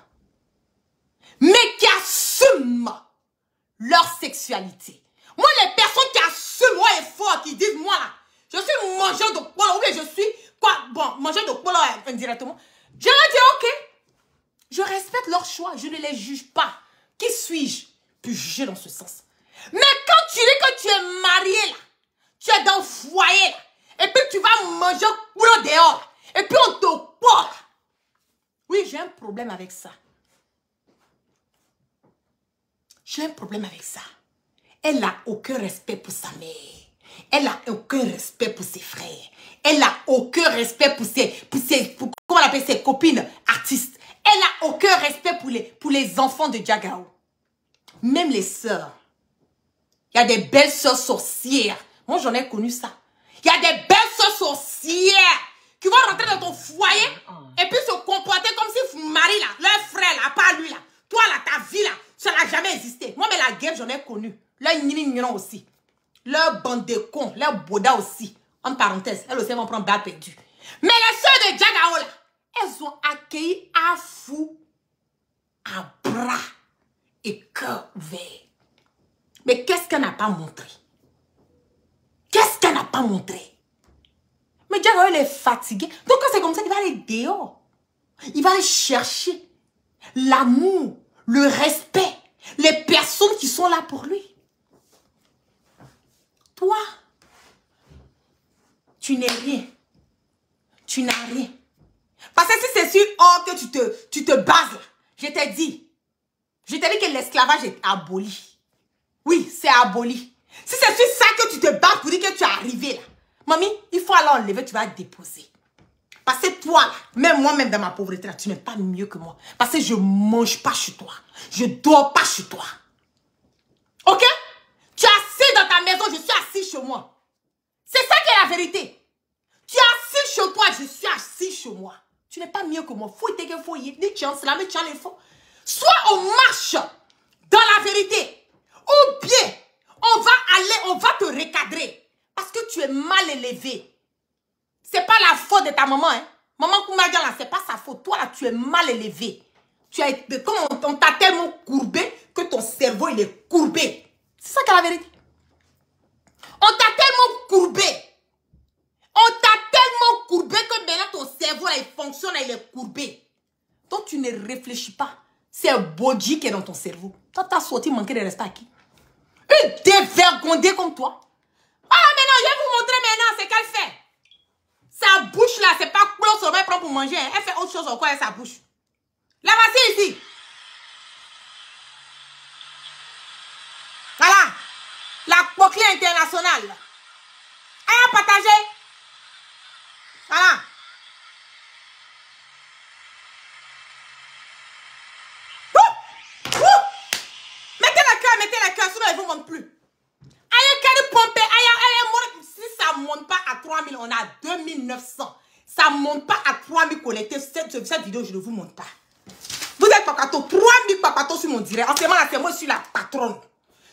mais qui assument leur sexualité. Moi, les personnes qui assument, moi, et fort, qui disent, moi, là, je suis mangeur de poil, ou bien je suis, quoi, bon, mangeur de poil indirectement. Je leur dis, ok, je respecte leur choix, je ne les juge pas. Qui suis-je pour juger dans ce sens? Mais quand tu dis que tu es marié, là, tu es dans le foyer, là, et puis tu vas manger poule dehors, là, et puis on te porte. Oui, j'ai un problème avec ça. J'ai un problème avec ça. Elle n'a aucun respect pour sa mère. Elle n'a aucun respect pour ses frères. Elle n'a aucun respect pour comment on appelle ses copines artistes. Elle n'a aucun respect pour les enfants de Jagao. Même les sœurs. Il y a des belles sœurs sorcières. Moi, j'en ai connu ça. Il y a des belles sœurs sorcières qui vont rentrer dans ton foyer et puis se comporter comme si vous mariez là, leur frère là, pas lui là. Toi là, ta vie là, ça n'a jamais existé. Moi, mais la guerre, j'en ai connu. Leur nini-nini aussi. Leur bande de cons, leur boda aussi. En parenthèse, elles aussi vont prendre balle perdue. Mais les sœurs de Jagao là, elles ont accueilli à fou, à bras et cœur ouvert. Mais qu'est-ce qu'elle n'a pas montré? Qu'est-ce qu'elle n'a pas montré? Mais Jagao, elle est fatiguée. Donc quand c'est comme ça, il va aller dehors. Il va aller chercher l'amour, le respect, les personnes qui sont là pour lui. Toi, tu n'es rien. Tu n'as rien. Parce que si c'est sur or que tu te bases là, je t'ai dit que l'esclavage est aboli. Oui, c'est aboli. Si c'est sur ça que tu te bases pour dire que tu es arrivé là, mamie, il faut alors enlever, tu vas déposer. Parce que toi, là, même moi-même dans ma pauvreté là, tu n'es pas mieux que moi. Parce que je ne mange pas chez toi. Je ne dors pas chez toi. Ok? Tu es assis dans ta maison, je suis assis chez moi. C'est ça qui est la vérité. Tu es assis chez toi, je suis assis chez moi. Tu n'es pas mieux que moi. Faut que faut y ni chance là, mais tu as l'info. Soit on marche dans la vérité, ou bien on va te recadrer parce que tu es mal élevé. C'est pas la faute de ta maman, hein. Maman Koumagan là, c'est pas sa faute. Toi là, tu es mal élevé. Tu as été, comme on t'a tellement courbé que ton cerveau il est courbé. C'est ça qui est la vérité. On t'a tellement courbé. On t'a tellement courbé que maintenant ton cerveau là, il fonctionne, il est courbé. Donc tu ne réfléchis pas. C'est un body qui est dans ton cerveau. Toi, t'as sorti manquer de respect à qui? Une dévergondée comme toi. Ah, maintenant, je vais vous montrer maintenant ce qu'elle fait. Sa bouche là, c'est pas close seulement elle prend pour manger. Hein. Elle fait autre chose encore avec sa bouche. La voici ici. Voilà. La Poclé internationale. Elle a partagé. Voilà. Mettez le cœur, sinon elle ne vous montre plus. Aïe, qu'elle pompe, aïe, si ça ne monte pas à 3000, on a 2900. Ça ne monte pas à 3000 collectés. Cette vidéo, je ne vous montre pas. Vous êtes papato, 3000 papato sur mon direct. En ce moment, c'est moi, je suis la patronne.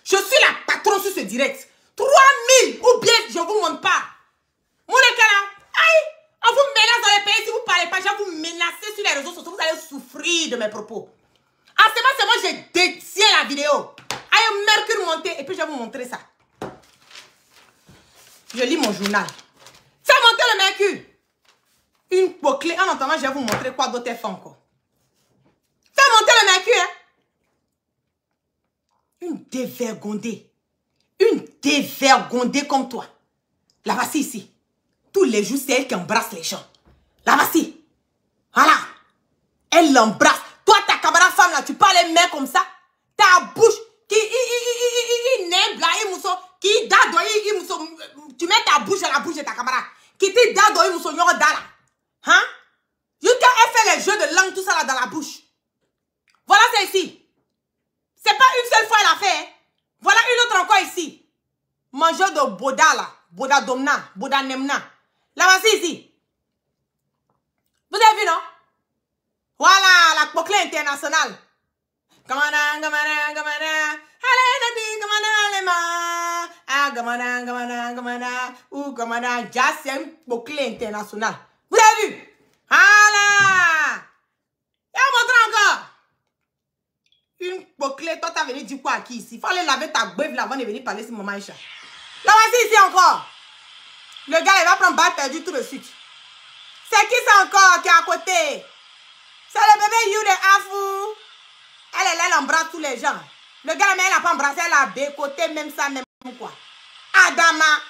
Je suis la patronne sur ce direct. 3000 ou bien je ne vous montre pas. Mon éclat, aïe, on vous menace dans les pays. Si vous ne parlez pas, je vais vous menacer sur les réseaux sociaux. Vous allez souffrir de mes propos. En ce moment, c'est moi, je détiens la vidéo. Aïe, Mercure monté. Et puis, je vais vous montrer ça. Je lis mon journal. Fais monter le Mercure. Une bouclée. En attendant, je vais vous montrer quoi d'autre elle fait encore. Fais monter le Mercure. Hein? Une dévergondée. Une dévergondée comme toi. La voici ici. Tous les jours, c'est elle qui embrasse les gens. La voici. Voilà. Elle l'embrasse. Toi, ta camarade femme là, tu parles les mains comme ça. Ta bouche qui n'est bla qui dado tu mets ta bouche dans la bouche de ta camarade. Qui te dado là. Hein? Elle fait les jeux de langue tout ça là dans la bouche. Voilà c'est ici. C'est pas une seule fois elle a fait. Hein? Voilà une autre encore ici. Mangeur de Boda là. Boda Domna. Boda Nemna. Là voici ici. Vous avez vu non? Voilà, la Poclé internationale. Gamana. Ou Gamana. Déjà, c'est une Poclé internationale. Vous avez vu? Voilà. Et on montre encore. Une Poclé. Toi, t'as venu dire quoi à qui ici? Il faut aller laver ta beuve là avant de venir parler sur Maman Aïcha. Là, voici ici encore. Le gars, il va prendre balle perdue tout de suite. C'est qui ça encore qui est à côté? C'est le bébé You de Afou. Elle embrasse tous les gens. Le gars, mais elle n'a pas embrassé, elle a bécoté, même ça, même quoi. Adama.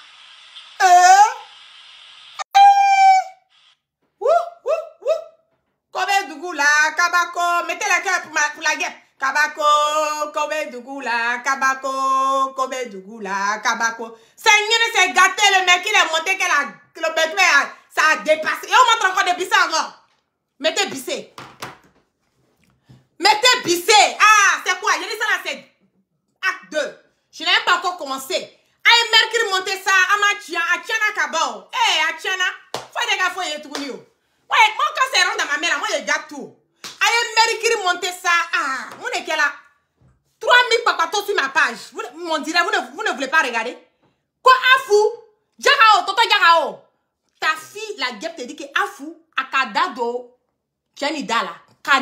Kobe Dougou là, Kabako. Mettez la cœur pour la guêpe. Kabako, Kobe Dougoula, Kabako, Kobe Dougoula, Kabako. Seigneur, c'est gâté, le mec, il est monté, le bébé, ça a dépassé. Et on montre encore des bissés encore. Mettez bissé. Mettez bissé. Ah, c'est quoi? J'ai dit ça là, c'est acte 2. Je n'ai même pas encore commencé. Aïe, Mercure monter ça, Atiana Kabao. Eh, Atiana, faut des gars, faut y être tout. Ouais, moi, quand c'est rentre dans ma mère, moi, je gâte tout. Aïe, Mercure monter ça. Ah, mon est là. 3000 papatos sur ma page. On dirait, vous ne voulez pas regarder? Quoi, Afou? Jarao, Toto Jarao. Ta fille, la guêpe te dit que Afou, Akadado, Tiani Dala,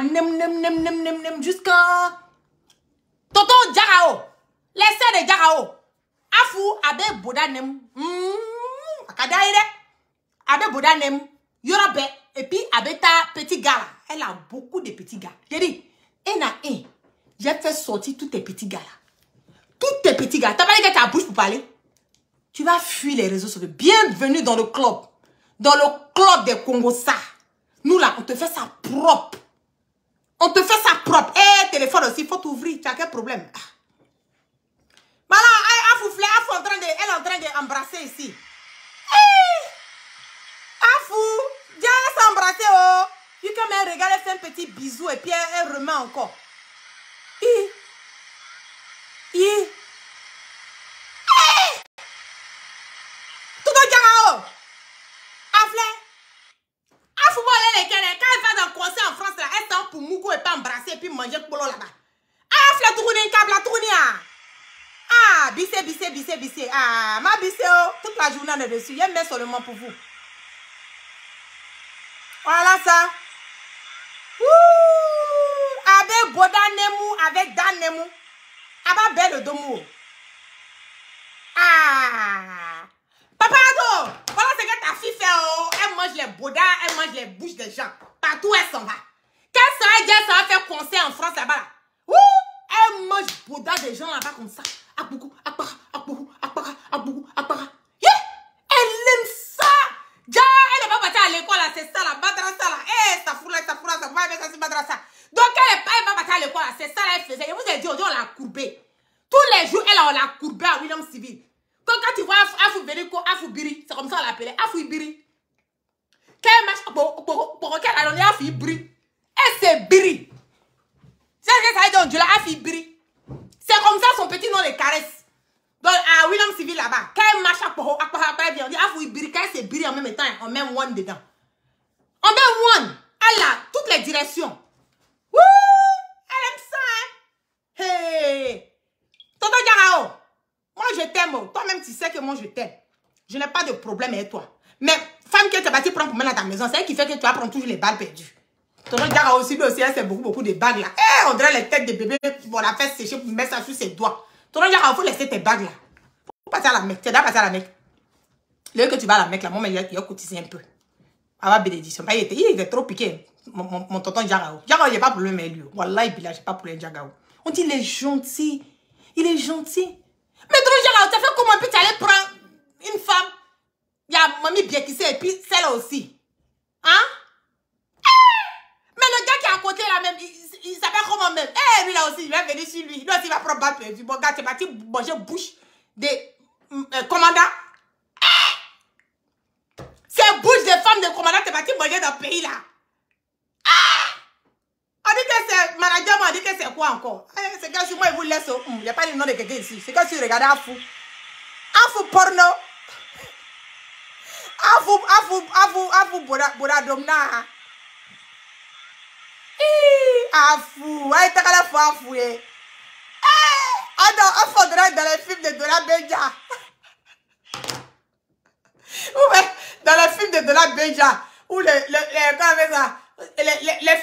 nem, jusqu'à Toto Jarao. Laissez de Jarao. Afou, Abe Bodanem. Akadaire. Abe Bodanem. Yorabe. Et puis, Abe ta petit gars. Elle a beaucoup de petits gars. J'ai dit, un à un, j'ai fait sortir tous tes petits gars là. Tous tes petits gars. T'as pas dit que tu as bouche pour parler? Tu vas fuir les réseaux sociaux. Bienvenue dans le club. Dans le club des Congosa. Nous là, on te fait ça propre. On te fait ça propre. Eh, téléphone aussi, il faut t'ouvrir. Tu as quel problème? Voilà, elle est en train d'embrasser ici. Afou, viens s'embrasser, oh. Puis quand elle regarde, elle fait un petit bisou et puis elle remet encore. Tout le garao. Aflé. Afou, elle est quand elle va dans le concert en France, là, elle s'en pour mouko et pas embrasser et puis manger le polo là-bas. Aflé, tourner un câble, tourner. Ah, bissé. Ah, ma bissé, oh, toute la journée on est dessus. Je mets seulement pour vous. Voilà ça. Avec Bodanemu, avec Danemu. Avec Belle Domo. Ah. Papa Ado, voilà ce que ta fille fait. Oh. Elle mange les bodas, elle mange les bouches des gens. Partout elle s'en va. Quand ça va faire concert en France là-bas. Elle mange bodas des gens là-bas comme ça. Elle aime ça. Ja, elle n'est pas partie à l'école là, c'est ça là, madrasa là. Eh, ça fout là, ça va avec ça, c'est madrasa. Donc elle n'est pas partie à l'école là, c'est ça là, elle faisait. Je vous ai dit, aujourd'hui on l'a courbé. Tous les jours, on l'a courbé à William Civil. Quand tu vois Afou Beriko, Afou Biri, c'est comme ça on l'appelait, Afou Biri. Quel match, pour quel allons Afou Biri. Et c'est Biri. C'est ce que ça veut dire, Dieu là, Afou Biri. C'est comme ça son petit nom les caresse. Donc à William Civil là-bas, quel match après bien, on dit Afou Biri, quand c'est Biri en même temps, on met one dedans. On met one. Elle a toutes les directions. Wouh! Elle aime ça, hein? Hey! Tonton Garao, moi je t'aime. Toi-même tu sais que moi je t'aime. Je n'ai pas de problème avec toi. Mais femme que tu as bâti prendre pour mettre dans ta maison, c'est elle qui fait que tu vas prendre toujours les balles perdues. Tonton Garao aussi, lui aussi, elle fait beaucoup de bagues là. Eh, on dirait les têtes de bébé pour la faire sécher pour mettre ça sur ses doigts. Tonton Garao, il faut laisser tes bagues là. Faut passer à la Mecque. Tu dois passer à la Mecque. Le jour que tu vas à la Mecque là, moi, il a cotisé un peu. À ma bénédiction. Il était trop piqué. Mon tonton Garao. Garao, il n'y a pas de problème avec lui. Wallah, il n'a pas de problème avec Garao. On dit il est gentil. Il est gentil. Mais tonton Garao, tu as fait comment puis tu allais prendre une femme. Il y a mamie bien qui sait et puis celle-là aussi. Hein? Mais le gars qui est à côté là même, il s'appelle comment même? Eh, lui là aussi, il va venir sur lui. Lui aussi, il va prendre balle perdu. Bon gars, tu vas manger bouche des commandants. C'est bouche des femmes de commandants, tu vas manger dans le pays là. On dit que c'est manager, on dit que c'est quoi encore? C'est que si moi, il vous laisse. Il n'y a pas le nom de quelqu'un ici. C'est que si vous regardez Afou. Afou porno. Afou Bodadomna. Afou. Elle était à la fois Afou. On faudrait dans les films de Dola Benja. Dans les films de Dola Benja. Ou les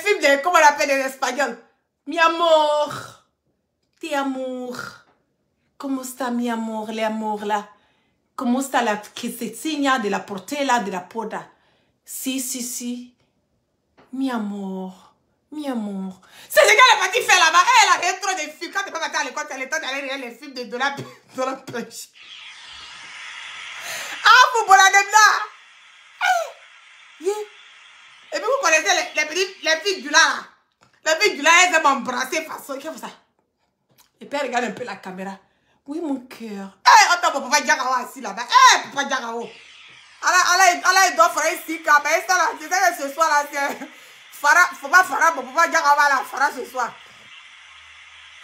films de, comment on l'appelle les Espagnols? Mi amor. Ti amor. Comment está mi amor? Le amor là. Comment está la quesetigna de la portela de la poda? Si. Mi amor. Mi amour. C'est ce qu'elle a parti faire là-bas. Elle a regardé trop de films. Quand tu pas parti à l'école, tu as le temps d'aller regarder les films de la pêche. Ah, vous voilà de là. Et puis vous connaissez les filles du là. Bébé du là, elle va m'embrasser façon. Qu'est-ce que ça? Et puis elle regarde un peu la caméra. Oui, mon cœur. Eh, attends, papa Diagao assis là-bas. Eh, papa Diagao. Allah, il doit faire ici, quand même. Ça là, c'est ça que ce soir là, c'est. Farah, faut pas Farah, papa Diagao va la Farah ce soir.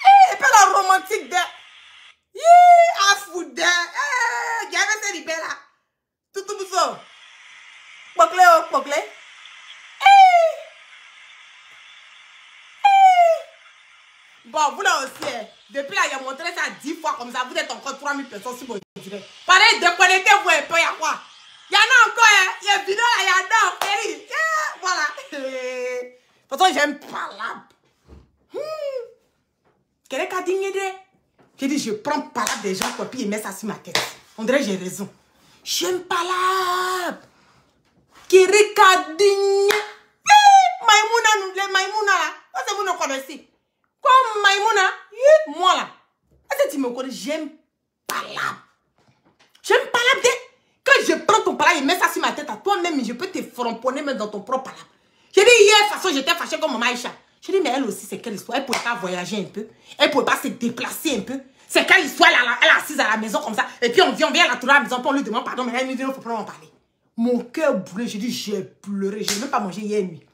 Eh, et puis la romantique de. À foutre. Eh, il y avait ces libères là. Tout ça. Poclé, oh, poclé. Bon, vous là aussi, depuis là, il a montré ça 10 fois comme ça. Vous êtes encore 3000 personnes sur mon direct. Pareil, déconnectez-vous un peu, il y a quoi? Il y en a encore, il y a une vidéo là, il y en a encore. Voilà. De toute façon, j'aime pas là. Quelqu'un a dit, j'ai dit, je prends pas là des gens, quoi, puis il met ça sur ma tête. On dirait que j'ai raison. J'aime pas là. Quelqu'un a dit, Maïmouna, nous, les Maïmouna là. Parce que vous nous connaissez. Comme Maïmouna, moi là. Est-ce que tu me connais? J'aime pas là. J'aime pas là. Quand je prends ton plat et mets ça sur ma tête à toi-même, je peux te fromponner même dans ton propre plat. J'ai dit hier, de toute façon, j'étais fâchée comme maman Aïcha. J'ai dit, mais elle aussi, c'est quelle histoire? Elle pouvait pas voyager un peu. Elle pouvait pas se déplacer un peu. C'est quelle histoire? Elle est assise à la maison comme ça. Et puis on vient la trouver à la maison, puis on lui demande pardon, mais elle me dit, il ne faut pas en parler. Mon cœur brûlé, j'ai dit, j'ai pleuré. Je n'ai même pas mangé hier nuit.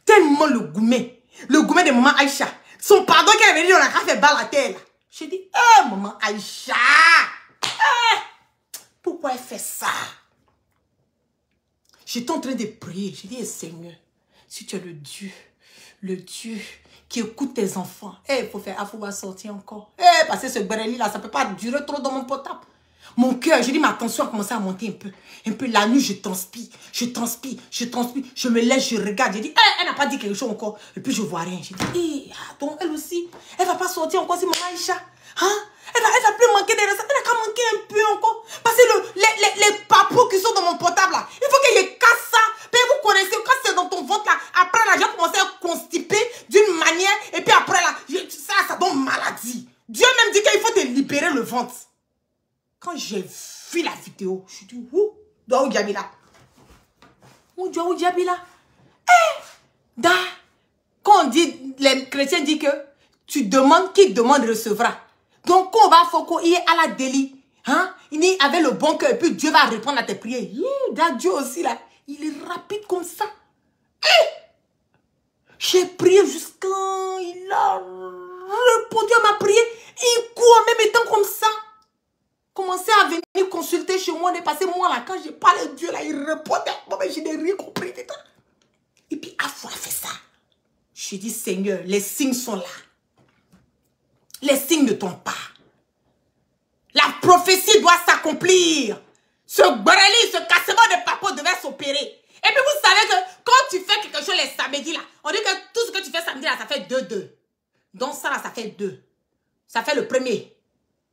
Tellement le gourmet de maman Aïcha. Son pardon qu'elle avait dit, on a fait balle à terre. J'ai dit, eh, maman Aïcha. Pourquoi elle fait ça? J'étais en train de prier. J'ai dit, eh, Seigneur, si tu es le Dieu qui écoute tes enfants, il faut faire, il faut sortir encore. Parce que ce Bereli là, ça ne peut pas durer trop dans mon portable. Mon cœur, j'ai dit, ma tension a commencé à monter un peu. Un peu la nuit, je transpire. Je me lève, je regarde. J'ai dit, elle n'a pas dit quelque chose encore. Et puis je vois rien. J'ai dit, attends, elle aussi, elle va pas sortir encore si maman Aïcha. Hein? Elle va plus manquer des recettes. Elle a qu'à manquer un peu encore. Parce que les papous qui sont dans mon portable là, il faut qu'il y casse ça. Puis vous connaissez, quand c'est dans ton ventre là, après là, j'ai commencé à constiper d'une manière. Et puis après là, ça donne maladie. Dieu même dit qu'il faut te libérer le ventre. Quand j'ai vu la vidéo, je me suis dit, où Diabila? Où Diabila? Quand on dit, les chrétiens disent que tu demandes, qui demande recevra. Donc, quand on va faire qu'il est à la délit, hein, il est avec le bon cœur, et puis Dieu va répondre à tes prières. Dieu aussi, là, il est rapide comme ça. J'ai prié jusqu'à il a répondu à ma prière. Il court en même temps comme ça. Commencez à venir consulter chez moi. On est passé moi là. Quand j'ai parlé à Dieu là, il répondait. Bon, mais je n'ai rien compris. Et puis, Afou a fait ça. J'ai dit, Seigneur, les signes sont là. Les signes ne tombent pas. La prophétie doit s'accomplir. Ce Borelli, ce cassement de papa devait s'opérer. Et puis vous savez que quand tu fais quelque chose les samedis là, on dit que tout ce que tu fais samedi là, ça fait 2-2. Donc ça là, ça fait 2. Ça fait le premier.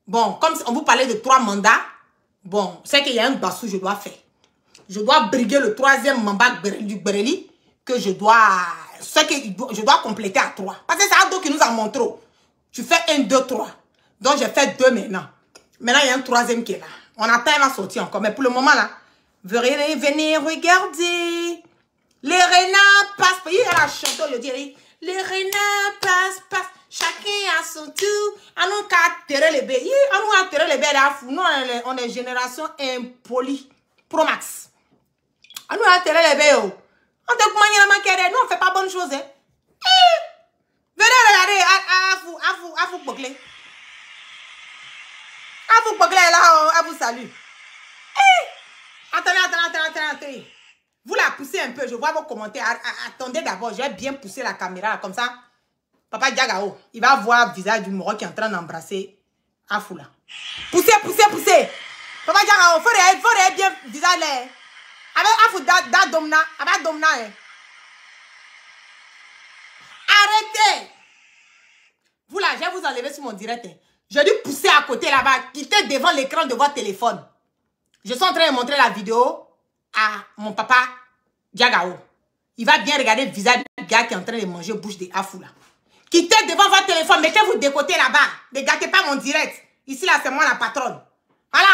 Bon, comme on vous parlait de 3 mandats, bon, c'est qu'il y a un bassou que je dois faire. Je dois briguer le 3e mandat du Borelli que je dois compléter à 3. Parce que c'est un dos qui nous a montré. Tu fais 1, 2, 3. Donc j'ai fait 2 maintenant. Maintenant il y a un 3e qui est là. On attend, elle va sortir encore. Mais pour le moment là, venez regarder. Les renards passent. Il y a la chanteuse, je dirais. Les renards passent. Chacun a son tour. On nous a terré les bébés. On nous a terré les bébés là. Nous, on est génération impolie. Pro max. On nous a terré les bébés. On te commande la maquette. Nous, on ne fait pas bonne chose. Hein. Venez regarder. À vous boucler. À vous boucler là. À vous salue. Attendez. Vous la poussez un peu. Je vois vos commentaires. Attendez d'abord. Je vais bien pousser la caméra. Comme ça. Papa Diagao, il va voir le visage du Moro qui est en train d'embrasser Afou là. Poussez. Papa Diagao, il faut bien le visage là. Avec Afou d'Adomna. Avec Domna. Arrêtez. Vous là, je vais vous enlever sur mon direct. Je dis pousser à côté là-bas. Quittez devant l'écran de votre téléphone. Je suis en train de montrer la vidéo à mon papa Diagao. Il va bien regarder le visage du gars qui est en train de manger bouche de Afou là. Quittez devant votre téléphone, mettez-vous de côté là-bas. Ne gâtez pas mon direct. Ici là, c'est moi la patronne. Voilà.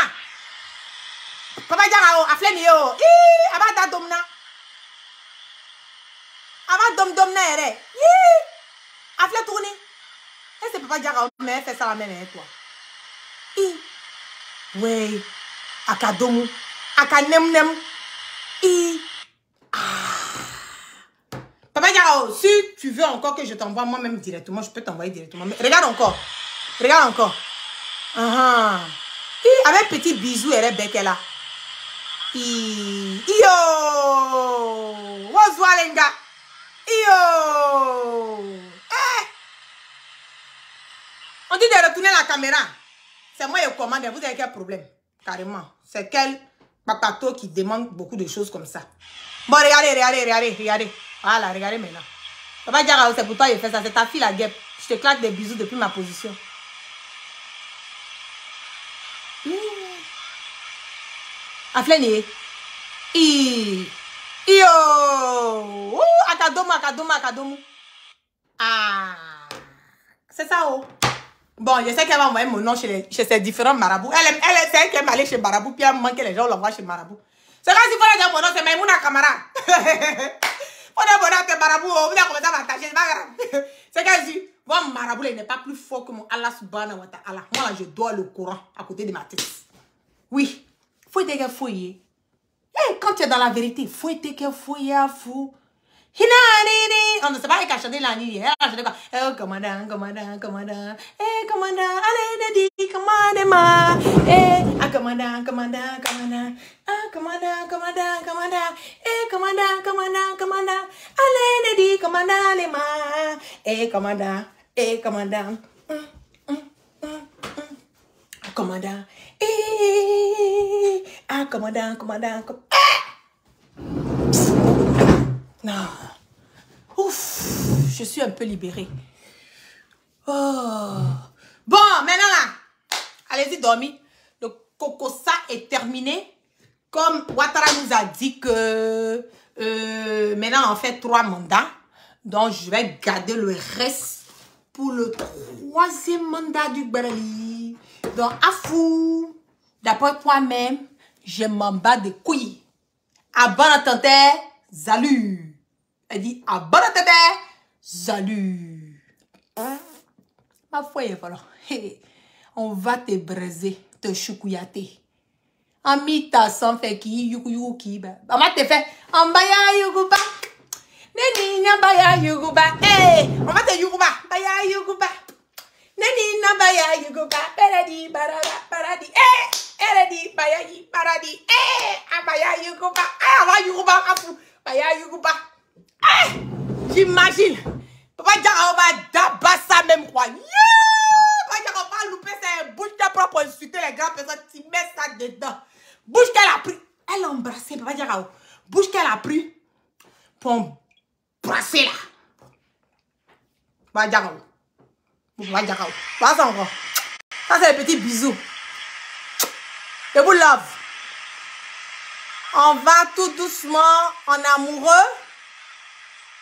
Papa Diagao, aflemi yo. Aba domna. Aba domna ere. Aflé tourner. Et c'est Papa Diarra, mais elle fait ça la même avec toi. Oui. Akadomu. Akanem. Papa Diarra, si tu veux encore que je t'envoie moi-même directement, je peux t'envoyer directement. Mais regarde encore. Regarde encore. Avec petit bisou, elle est belle qu'elle a. Yo! What's Walenga? Yo! On dit de retourner la caméra. C'est moi qui commande. Vous avez quel problème? Carrément. C'est quel papato qui demande beaucoup de choses comme ça. Bon, regardez. Voilà, regardez maintenant. Papa Diarra, c'est pour toi qu'il fait ça. C'est ta fille la guêpe. Je te claque des bisous depuis ma position. Afleni. Yo! Akadomu. Ah! C'est ça, oh. Bon, je sais qu'elle va envoyer mon nom chez ces différents marabouts. Elle c'est elle qui aime aller chez marabout, puis elle manque les gens, on l'envoie chez marabout. C'est quand il faut dire mon nom, c'est Maïmouna Kamara. On a bon tes marabouts, on va commencer à m'attacher, c'est pas grave. C'est qu'elle dit, moi, mon marabout, il n'est pas plus fort que mon Allah subhanahu wa ta'ala. Moi, je dois le Coran à côté de ma tête. Oui. Faut être qu'elle fouille. Et quand tu es dans la vérité, faut être qu'elle fouille à fou. On ne sait pas qui a chanté la nuit. Elle a chanté quoi? Eh, commandant. Eh, commandant, allez, Dedi, commandez-moi. Eh, commandant. Ah, commandant. Eh, commandant. Allez, Dedi, commandez-moi. Eh, commandant. Commandant. Ah, commandant. Non. Ouf, je suis un peu libérée. Oh. Bon, maintenant là, allez-y dormir. Le Kokosa est terminé. Comme Ouattara nous a dit que maintenant on fait 3 mandats. Donc je vais garder le reste pour le 3e mandat du Barali. Donc Afou, d'après toi-même, je m'en bats des couilles. À bon attenteur, salut. Elle dit, à bon attenteur, salut. Ma foi, voilà. On va te braiser, te choukouyater. Amita sans fait qui, yuki, on va te faire, en baya yuguba. Neni na baya yuguba. On va te yuguba, baya yuguba. Neni na baya yuguba. Paradi, paradi. Paradi, baya paradi. Abaya yuguba. On va yuguba, afou. Baya yuguba. J'imagine. Papa Diarra va d'abat ça même quoi. Papa Diarra va louper sa bouche qu'elle prend pour insulter les grandes personnes. Tu mets ça dedans. Bouche qu'elle a pris. Elle a embrassé Papa Diarra. Bouche qu'elle a pris pour embrasser là. Papa Diarra. Pas ça encore. Ça c'est le petit bisou. Je vous love. On va tout doucement en amoureux.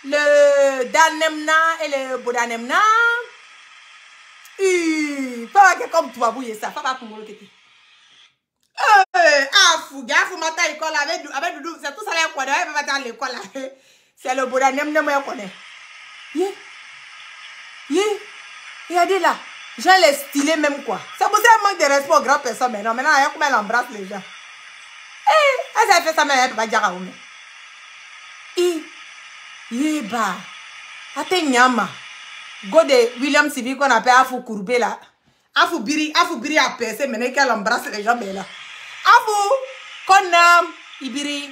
Le Danemna et le Bodanemna. Pas comme toi, bouiller ça. Pas pour moi le kété. Fouga, faut matin à l'école avec Doudou. C'est tout ça là, quoi. Elle va matin à l'école là. C'est le Bodanemna, moi, je connais. Regardez là. Je l'ai stylé même quoi. C'est pour ça qu'elle manque de respect aux grandes personnes maintenant. Maintenant, elle embrasse les gens. Elle s'est fait ça, mais elle peut pas dire à vous. Yeba. Ate nyama. Go de William Civi qu'on appelle Afou courbé là. Afou biri a percé maintenant qu'elle embrasse les gens là. Afou konam ibiri.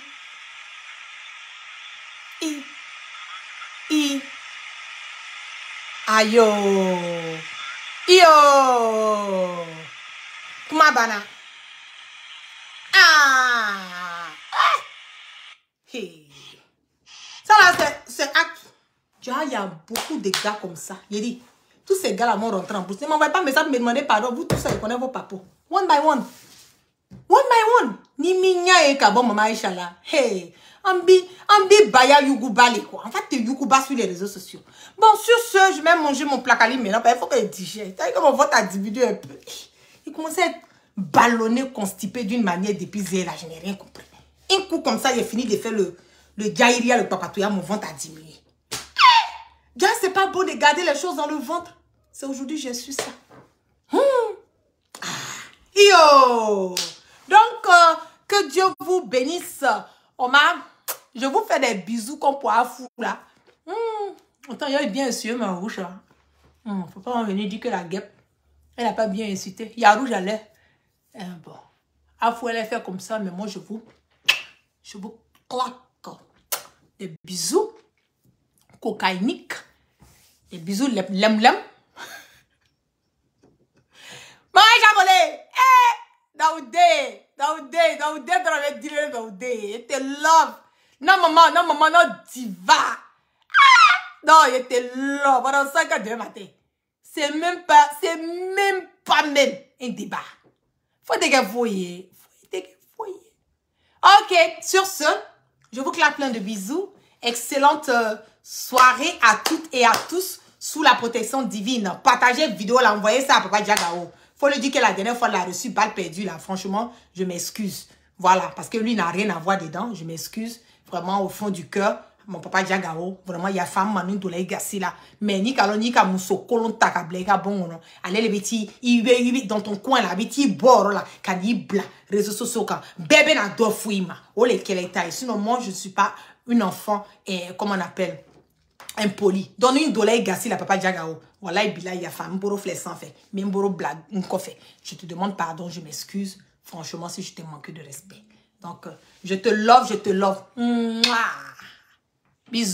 Ayo. Kuma bana. Ça là, c'est acte. Il y a beaucoup de gars comme ça. Il dit, tous ces gars là vont rentrer en bourse. Ne m'envoyez pas un message pour me demander pardon. Vous tous ça, vous connaissez vos papos. One by one. Ni minya et kabo mama Ishala. Hey. Ambi baya yuguba les quoi. En fait, tu yuguba sur les réseaux sociaux. Bon, sur ce, je vais manger mon placali maintenant. Il faut que je digère. T'as vu comment votre individu un peu. Il commence à être ballonné, constipé d'une manière d'épuisé là. Je n'ai rien compris. Un coup comme ça, j'ai fini de faire le Jairia, le papatouya, mon ventre a diminué. Gars, c'est pas bon de garder les choses dans le ventre. C'est aujourd'hui j'ai su ça. Yo! Donc, que Dieu vous bénisse. Omar, je vous fais des bisous comme pour Afou là. Attends, il a bien essuyé ma bouche là. Faut pas venir dire que la guêpe, elle n'a pas bien incité. Il y a rouge à lait. Bon. Afou, elle est fait comme ça, mais moi, je vous claque des bisous cocaïniques, des bisous lem-lem. Maman, j'abonne. Daoudé, il était love. Non, maman, non, diva. Non, il était love. Pendant 5 heures du matin. C'est même pas un débat. Faut dégager. Ok, sur ce, je vous claque plein de bisous. Excellente soirée à toutes et à tous sous la protection divine. Partagez la vidéo, l'envoyez ça à Papa Diagao. Faut lui dire que la dernière fois, il a reçu balle perdue là. Franchement, je m'excuse. Voilà, parce que lui n'a rien à voir dedans. Je m'excuse vraiment au fond du cœur. Mon papa Diagao, vraiment, il y a femme, manu, doulé, gassi là. Mais ni kalon, ni ka mousso, kolon, takablega, bon, non. Allez, les petits, il dans ton coin là, petit bord là, kan y bla, réseaux sociaux, kan, bébé n'a d'offre fouima. Oh, les keletaï. Sinon, moi, je suis pas une enfant, comment on appelle, impoli. Donne une doulé, gassi la papa Diagao. Voilà, il y a femme, mboro flessant fait. Même mboro blague, fait. Je te demande pardon, je m'excuse. Franchement, si je t'ai manqué de respect. Donc, je te love, je te love. Mouah. Bisous.